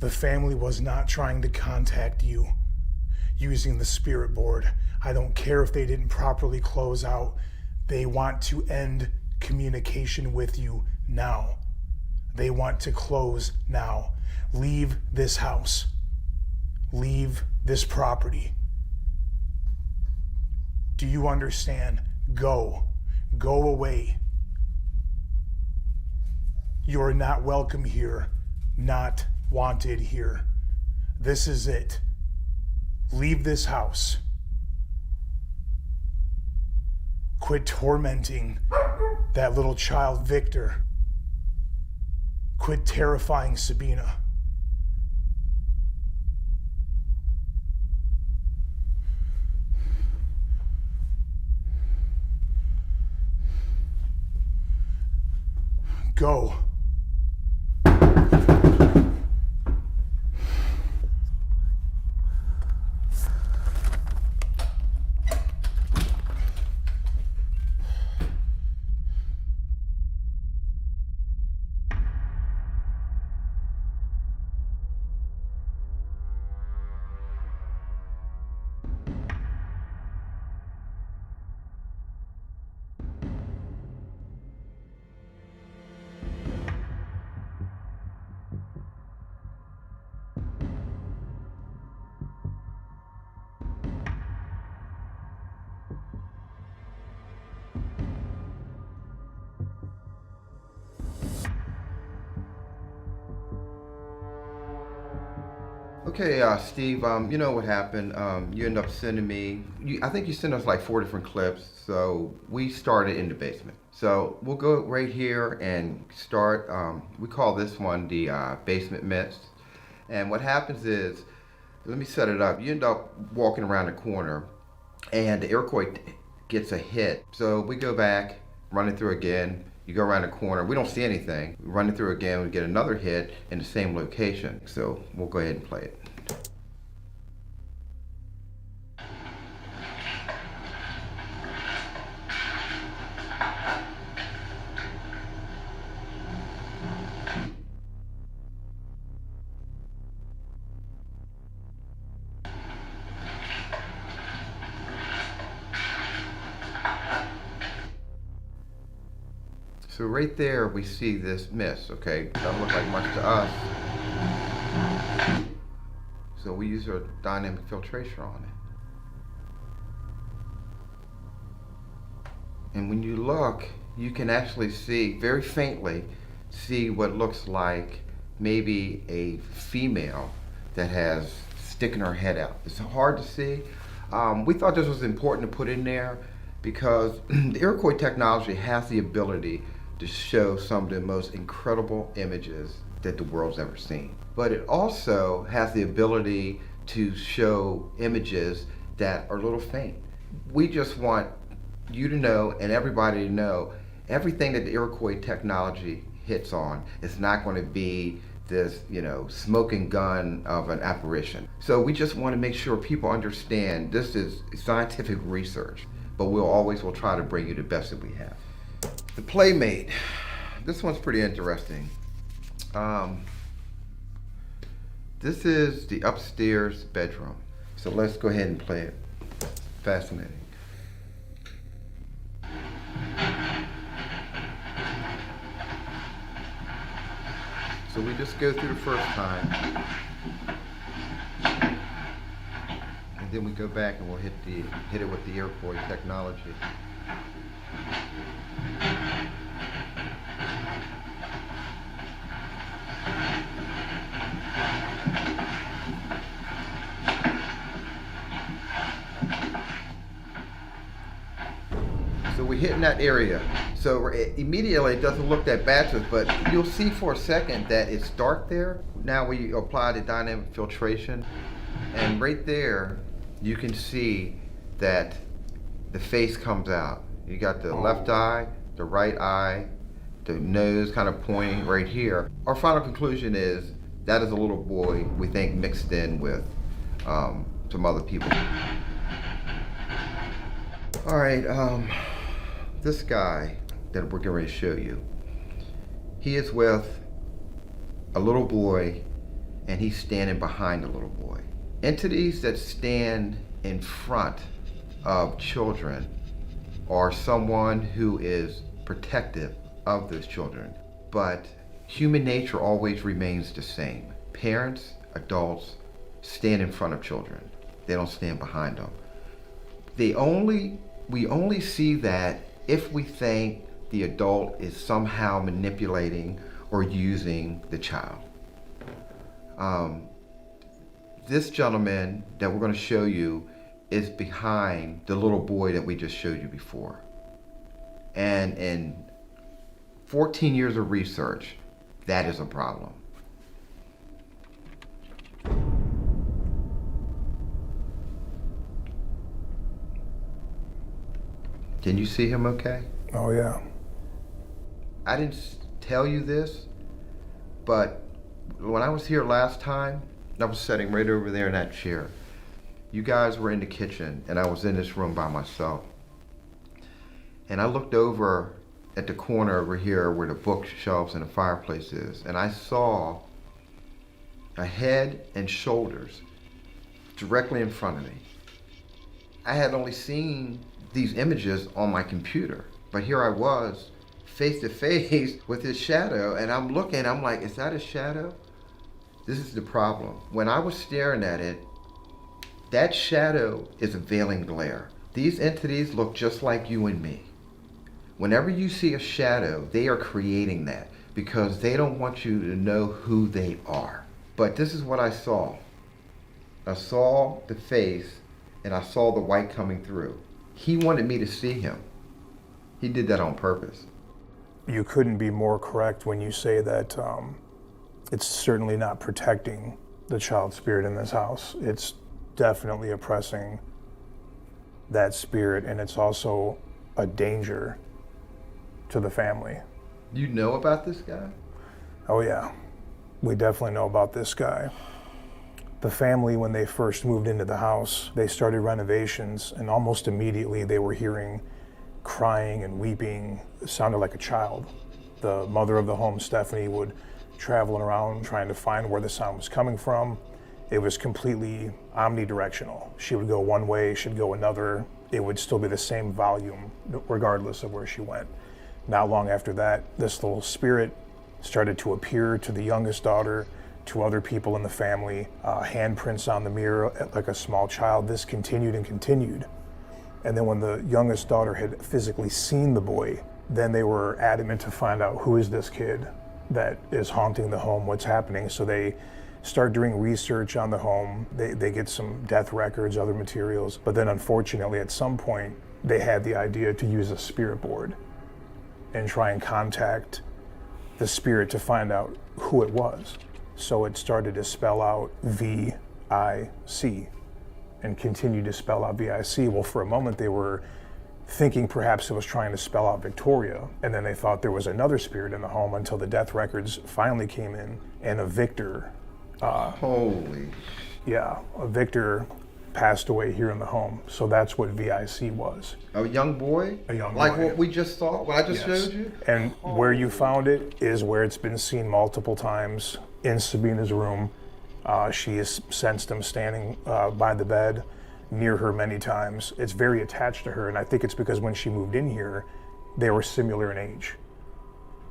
M: The family was not trying to contact you using the spirit board. I don't care if they didn't properly close out. They want to end communication with you now. They want to close now. Leave this house. Leave this property. Do you understand? Go. Go away. You are not welcome here. Not wanted here. This is it. Leave this house. Quit tormenting that little child, Victor. Quit terrifying Sabina. Go.
I: Okay, Steve, you know what happened. You end up sending me, I think you sent us like 4 different clips, so we started in the basement. So we'll go right here and start, we call this one the basement mist. And what happens is, let me set it up. You end up walking around the corner and the Iroquois gets a hit. So we go back, running through again. You go around the corner, we don't see anything. We run it through again, we get another hit in the same location. So we'll go ahead and play it. So right there we see this mist, okay? Doesn't look like much to us. So we use our dynamic filtration on it. And when you look, you can actually see, very faintly, see what looks like maybe a female that has sticking her head out. It's hard to see. We thought this was important to put in there because the Iroquois technology has the ability to show some of the most incredible images that the world's ever seen. But it also has the ability to show images that are a little faint. We just want you to know and everybody to know everything that the Iroquois technology hits on is not going to be this, smoking gun of an apparition. So we just want to make sure people understand this is scientific research, but we'll try to bring you the best that we have. The Playmate. This one's pretty interesting. This is the upstairs bedroom. So let's go ahead and play it. Fascinating. So we just go through the first time. And then we go back and we'll hit it with the Iroquois technology. So we're hitting that area. So immediately it doesn't look that bad to us, but you'll see for a second that it's dark there. Now we apply the dynamic filtration, and right there you can see that the face comes out. You got the left eye, the right eye, the nose kind of pointing right here. Our final conclusion is that is a little boy, we think, mixed in with some other people. All right, this guy that we're going to show you, he is with a little boy and he's standing behind the little boy. Entities that stand in front of children are someone who is protective of those children, but human nature always remains the same. Parents, adults stand in front of children. They don't stand behind them. We only see that if we think the adult is somehow manipulating or using the child. This gentleman that we're going to show you is behind the little boy that we just showed you before. And in 14 years of research, that is a problem. Can you see him okay?
M: Oh, yeah.
I: I didn't tell you this, but when I was here last time, I was sitting right over there in that chair. You guys were in the kitchen, and I was in this room by myself. And I looked over at the corner over here where the bookshelves and the fireplace is, and I saw a head and shoulders directly in front of me. I had only seen these images on my computer, but here I was face to face with his shadow, and I'm looking, I'm like, is that a shadow? This is the problem. When I was staring at it, that shadow is a veiling glare. These entities look just like you and me. Whenever you see a shadow, they are creating that because they don't want you to know who they are. But this is what I saw.
S: I saw the face, and I saw the white coming through. He wanted me to see him. He did that on purpose.
M: You couldn't be more correct when you say that it's certainly not protecting the child spirit in this house. It's definitely oppressing that spirit, and it's also a danger to the family.
S: You know about this guy?
M: Oh yeah, we definitely know about this guy. The family, when they first moved into the house, they started renovations, and almost immediately they were hearing crying and weeping. It sounded like a child. The mother of the home, Stephanie, would travel around trying to find where the sound was coming from. It was completely omnidirectional. She would go one way, she'd go another. It would still be the same volume regardless of where she went. Not long after that, this little spirit started to appear to the youngest daughter, to other people in the family, handprints on the mirror like a small child. This continued and continued. And then when the youngest daughter had physically seen the boy, then they were adamant to find out, who is this kid that is haunting the home, what's happening? So they start doing research on the home. They get some death records, other materials. But then unfortunately, at some point, they had the idea to use a spirit board and try and contact the spirit to find out who it was. So it started to spell out V-I-C and continued to spell out V-I-C. Well, for a moment, they were thinking perhaps it was trying to spell out Victoria, and then they thought there was another spirit in the home until the death records finally came in, and a Victor.
S: Holy.
M: Yeah, a Victor passed away here in the home. So that's what VIC was.
S: A young boy?
M: A young
S: like
M: boy.
S: What we just saw, what I just
M: Yes.
S: showed you?
M: And where you found it is where it's been seen multiple times in Sabina's room. She has sensed him standing by the bed near her many times. It's very attached to her, and I think it's because when she moved in here, they were similar in age.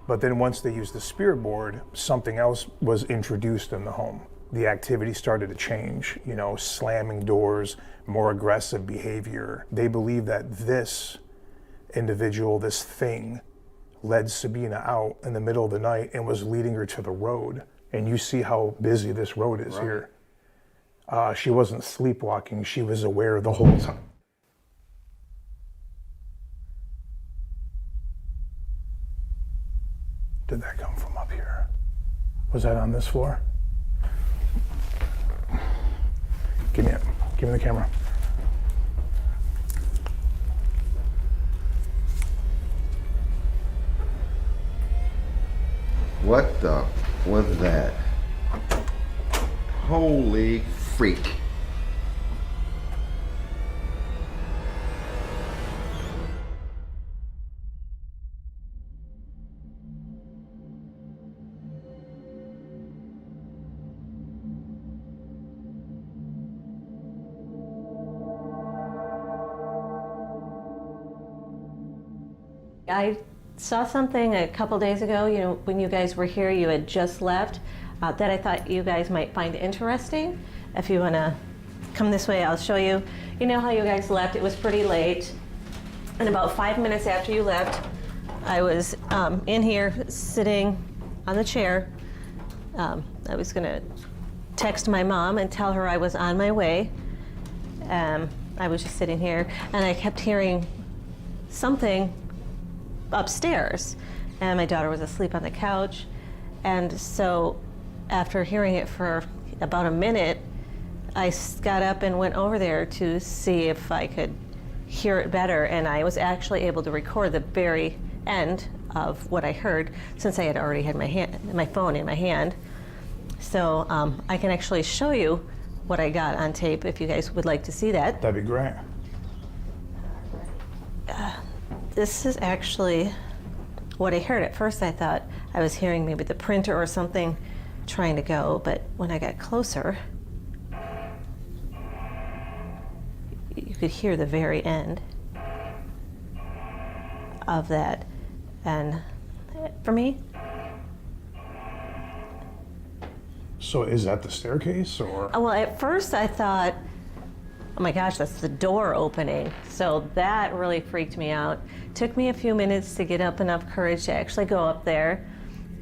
M: But then once they used the spirit board, something else was introduced in the home. The activity started to change, you know, slamming doors, more aggressive behavior. They believe that this individual, this thing, led Sabina out in the middle of the night and was leading her to the road. And you see how busy this road is here. She wasn't sleepwalking, she was aware the whole time. Did that come from up here? Was that on this floor? Give me it. Give me the camera.
S: What the was that? Holy freak.
A: I saw something a couple days ago, you know, when you guys were here, you had just left, that I thought you guys might find interesting. If you want to come this way, I'll show you. You know how you guys left, it was pretty late. And about 5 minutes after you left, I was in here sitting on the chair. I was going to text my mom and tell her I was on my way. I was just sitting here, and I kept hearing something upstairs, and my daughter was asleep on the couch. And so after hearing it for about a minute, I got up and went over there to see if I could hear it better, and I was actually able to record the very end of what I heard, since I had already had my phone in my hand. So I can actually show you what I got on tape if you guys would like to see that.
M: That'd be great.
A: This is actually what I heard. At first I thought I was hearing maybe the printer or something trying to go, but when I got closer, you could hear the very end of that. And for me,
M: So is that the staircase, or?
A: well, at first I thought, oh my gosh, that's the door opening. So that really freaked me out. Took me a few minutes to get up enough courage to actually go up there.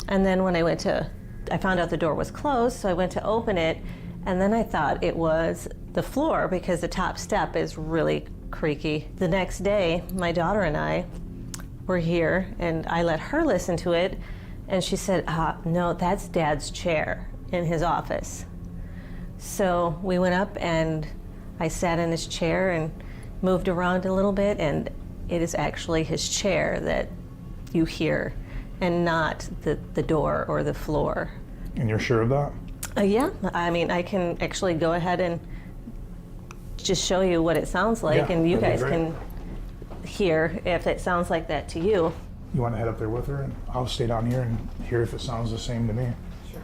A: And then when I found out the door was closed, so I went to open it, And then I thought it was the floor because the top step is really creaky. The next day, my daughter and I were here, and I let her listen to it, and she said, no, that's Dad's chair in his office. So we went up and I sat in his chair and moved around a little bit, and it is actually his chair that you hear and not the door or the floor.
M: And you're sure of that?
A: Yeah, I mean, I can actually go ahead and just show you what it sounds like,
M: Yeah,
A: and you
M: that'd be
A: guys
M: great.
A: can hear if it sounds like that to you.
M: You want to head up there with her, and I'll stay down here and hear if it sounds the same to me.
A: Sure.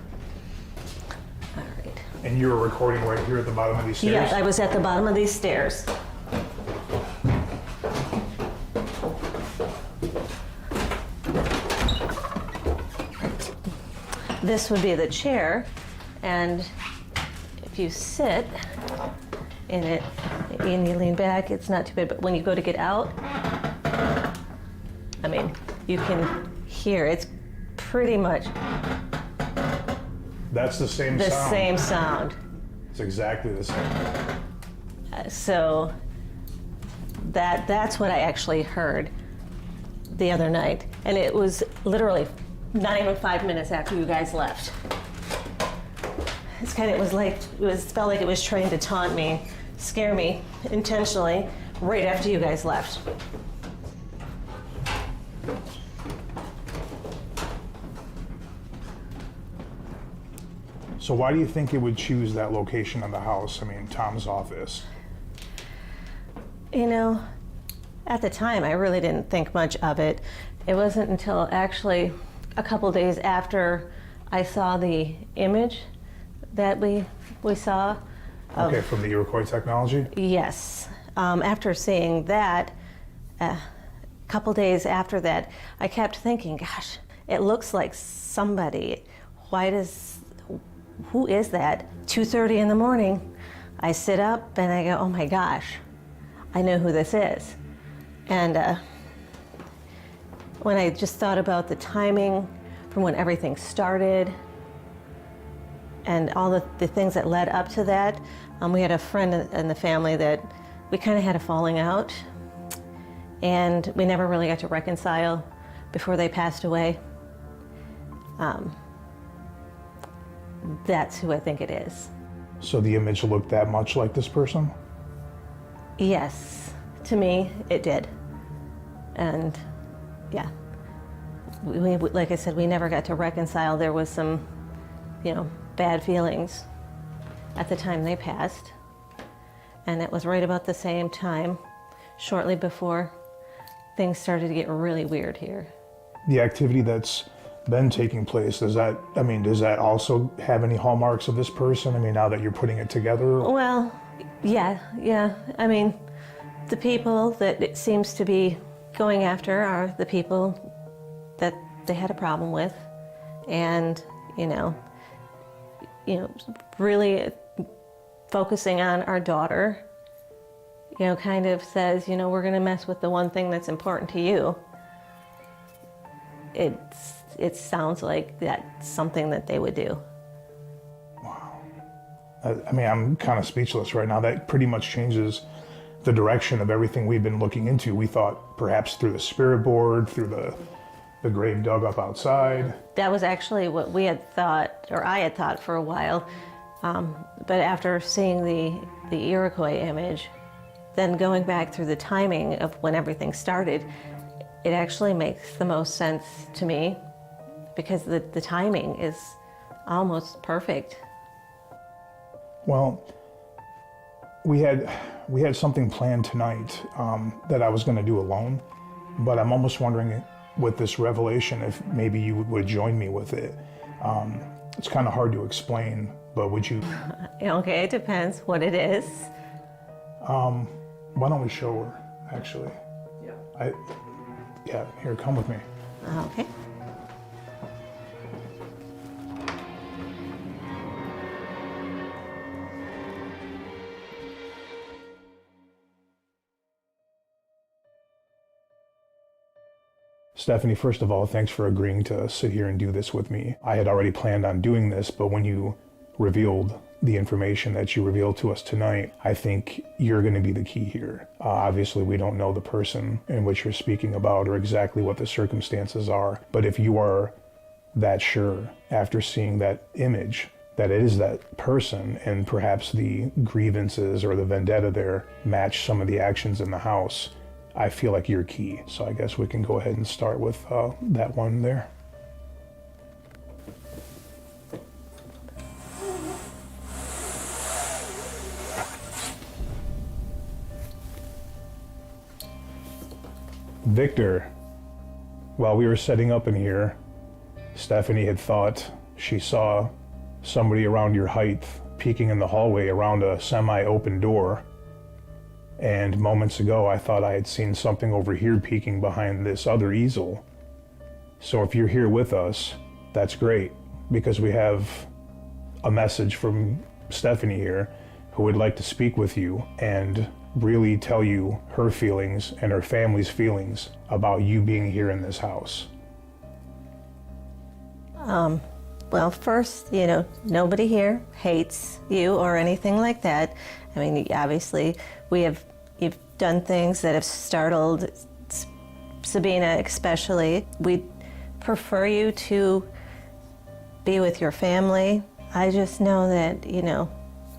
A: All right.
M: And you were recording right here at the bottom of these stairs?
A: Yeah, I was at the bottom of these stairs. This would be the chair, and if you sit in it and you lean back, it's not too bad, but when you go to get out, I mean, you can hear it's pretty much
M: That's the same
A: the
M: sound.
A: same sound.
M: It's exactly the same.
A: So that's what I actually heard the other night, and it was literally not even 5 minutes after you guys left. It's kind of, felt like it was trying to taunt me, scare me intentionally right after you guys left.
M: So why do you think it would choose that location of the house? I mean, Tom's office.
A: You know, at the time, I really didn't think much of it. It wasn't until actually a couple days after I saw the image that we saw.
M: Okay, from the Iroquois technology?
A: Yes. After seeing that, a couple days after that, I kept thinking, gosh, it looks like somebody. Who is that? 2:30 in the morning, I sit up and I go, oh my gosh, I know who this is. And when I just thought about the timing from when everything started and all the things that led up to that, we had a friend in the family that we kind of had a falling out, and we never really got to reconcile before they passed away. That's who I think it is.
M: So the image looked that much like this person?
A: Yes, to me, it did. And yeah, we, like I said, we never got to reconcile. There was some, bad feelings at the time they passed. And it was right about the same time, shortly before things started to get really weird here.
M: The activity that's been taking place, does that also have any hallmarks of this person? I mean, now that you're putting it together?
A: Well, yeah. I mean, the people that it seems to be going after are the people that they had a problem with. And, really focusing on our daughter, kind of says, we're going to mess with the one thing that's important to you. It sounds like that's something that they would do.
M: Wow. I mean, I'm kind of speechless right now. That pretty much changes the direction of everything we've been looking into. We thought perhaps through the spirit board, through the grave dug up outside.
A: That was actually what we had thought, or I had thought for a while. But after seeing the Iroquois image, then going back through the timing of when everything started, it actually makes the most sense to me because the timing is almost perfect.
M: Well, we had something planned tonight that I was going to do alone, but I'm almost wondering with this revelation if maybe you would join me with it. It's kind of hard to explain, but would you?
A: Okay, it depends what it is.
M: Why don't we show her, actually? Yeah. Here, come with me.
A: Okay.
M: Stephanie, first of all, thanks for agreeing to sit here and do this with me. I had already planned on doing this, but when you revealed the information that you revealed to us tonight, I think you're going to be the key here. Obviously, we don't know the person in which you're speaking about or exactly what the circumstances are, but if you are that sure after seeing that image that it is that person, and perhaps the grievances or the vendetta there match some of the actions in the house, I feel like you're key. So I guess we can go ahead and start with that one there. Victor, while we were setting up in here, Stephanie had thought she saw somebody around your height peeking in the hallway around a semi-open door. And moments ago, I thought I had seen something over here peeking behind this other easel. So if you're here with us, that's great, because we have a message from Stephanie here who would like to speak with you and really tell you her feelings and her family's feelings about you being here in this house.
A: Well, first, you know, nobody here hates you or anything like that. I mean, obviously, you've done things that have startled Sabina especially. We'd prefer you to be with your family. I just know that, you know,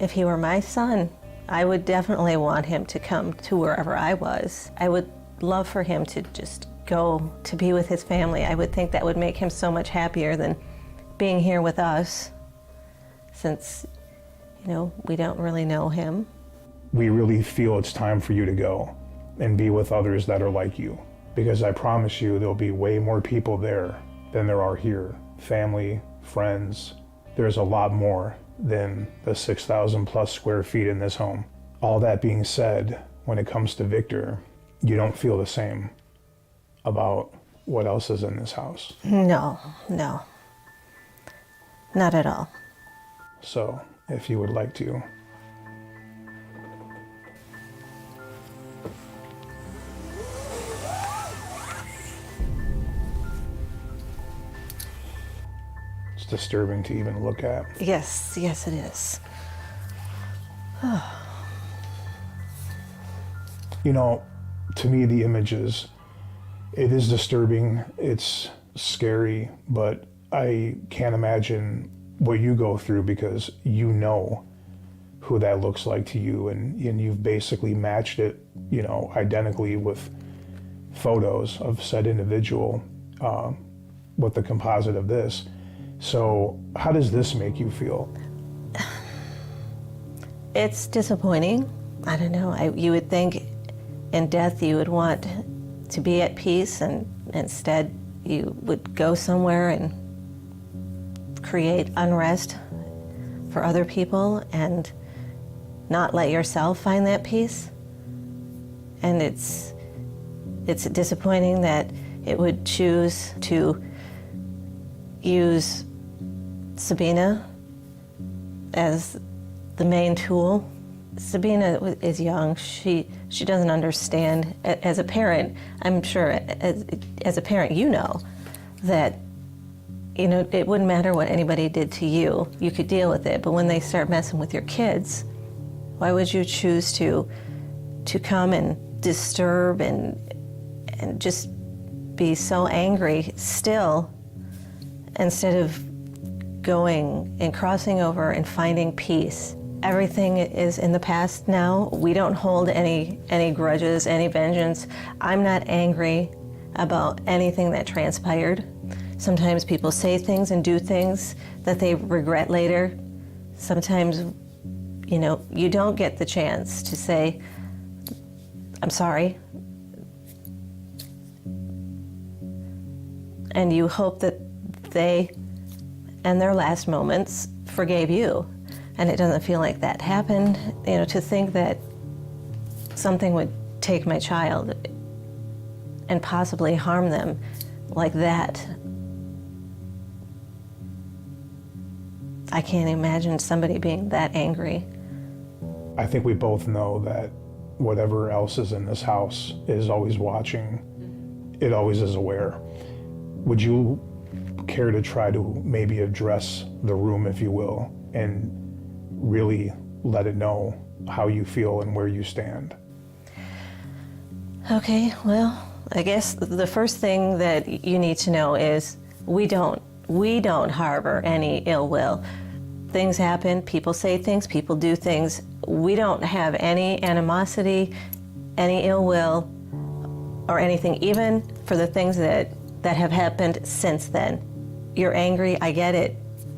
A: if he were my son, I would definitely want him to come to wherever I was. I would love for him to just go to be with his family. I would think that would make him so much happier than being here with us, since, you know, we don't really know him.
M: We really feel it's time for you to go and be with others that are like you, because I promise you there'll be way more people there than there are here. Family, friends, there's a lot more than the 6,000 plus square feet in this home. All that being said, when it comes to Victor, you don't feel the same about what else is in this house.
A: No, not at all.
M: So, if you would like to. It's disturbing to even look at.
A: Yes, it is.
M: You know, to me, the images, it is disturbing, it's scary, but I can't imagine what you go through, because you know who that looks like to you, and you've basically matched it, you know, identically with photos of said individual with the composite of this. So how does this make you feel?
A: It's disappointing. I don't know. You would think in death you would want to be at peace, and instead you would go somewhere and create unrest for other people and not let yourself find that peace. And it's disappointing that it would choose to use Sabina as the main tool. Sabina is young. She doesn't understand. As a parent, I'm sure, as a parent, you know that, you know, it wouldn't matter what anybody did to you. You could deal with it. But when they start messing with your kids, why would you choose to come and disturb and just be so angry still, instead of going and crossing over and finding peace? Everything is in the past now. We don't hold any grudges, any vengeance. I'm not angry about anything that transpired. Sometimes people say things and do things that they regret later. Sometimes, you know, you don't get the chance to say, I'm sorry. And you hope that they, in their last moments, forgave you. And it doesn't feel like that happened. You know, to think that something would take my child and possibly harm them like that, I can't imagine somebody being that angry.
M: I think we both know that whatever else is in this house is always watching. It always is aware. Would you care to try to maybe address the room, if you will, and really let it know how you feel and where you stand.
A: Okay, well, I guess the first thing that you need to know is we don't harbor any ill will. Things happen, people say things, people do things. We don't have any animosity, any ill will, or anything, even for the things that have happened since then. You're angry, I get it,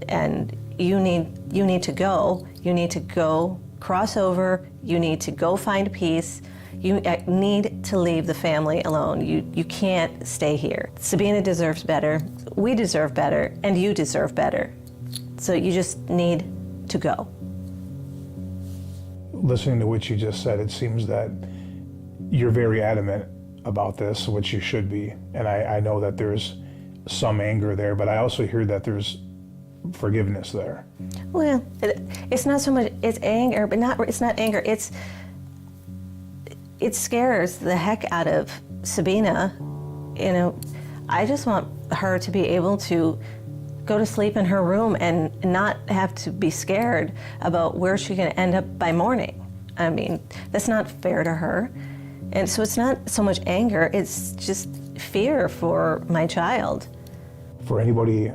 A: and you need to go. You need to go cross over, you need to go find peace. You need to leave the family alone. You can't stay here. Sabina deserves better, we deserve better, and you deserve better. So you just need to go.
M: Listening to what you just said, it seems that you're very adamant about this, which you should be. And I know that there's some anger there, but I also hear that there's forgiveness there.
A: Well, it's not so much, it's anger, but it's not anger. It scares the heck out of Sabina. You know, I just want her to be able to go to sleep in her room and not have to be scared about where she's going to end up by morning. I mean, that's not fair to her. And so it's not so much anger, it's just fear for my child.
M: For anybody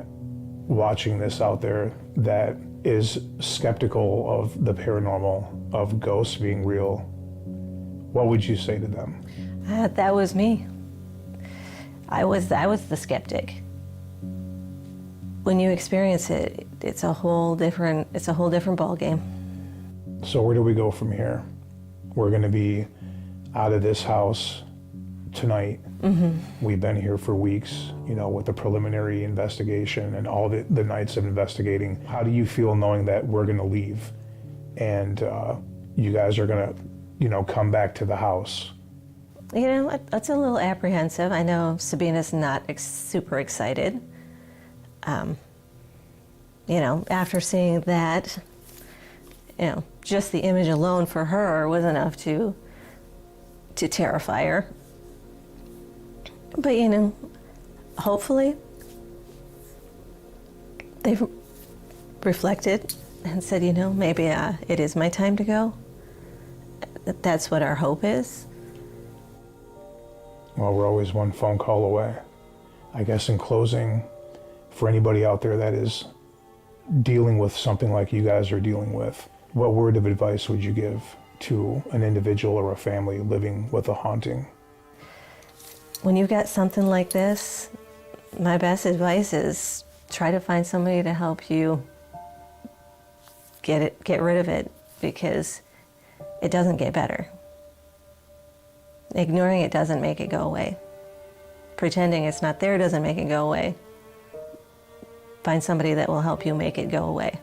M: watching this out there that is skeptical of the paranormal, of ghosts being real, what would you say to them?
A: That was me. I was the skeptic. When you experience it, it's a whole different ball game.
M: So where do we go from here? We're going to be out of this house tonight. Mm-hmm. We've been here for weeks, you know, with the preliminary investigation and all the nights of investigating. How do you feel knowing that we're going to leave and you guys are going to, you know, come back to the house?
A: You know, that's a little apprehensive. I know Sabina's not super excited. You know, after seeing that, you know, just the image alone for her was enough to terrify her. But, you know, hopefully they've reflected and said, you know, maybe it is my time to go. That's what our hope is.
M: Well, we're always one phone call away. I guess in closing, for anybody out there that is dealing with something like you guys are dealing with, what word of advice would you give to an individual or a family living with a haunting?
A: When you've got something like this, my best advice is try to find somebody to help you get rid of it, because it doesn't get better. Ignoring it doesn't make it go away. Pretending it's not there doesn't make it go away. Find somebody that will help you make it go away.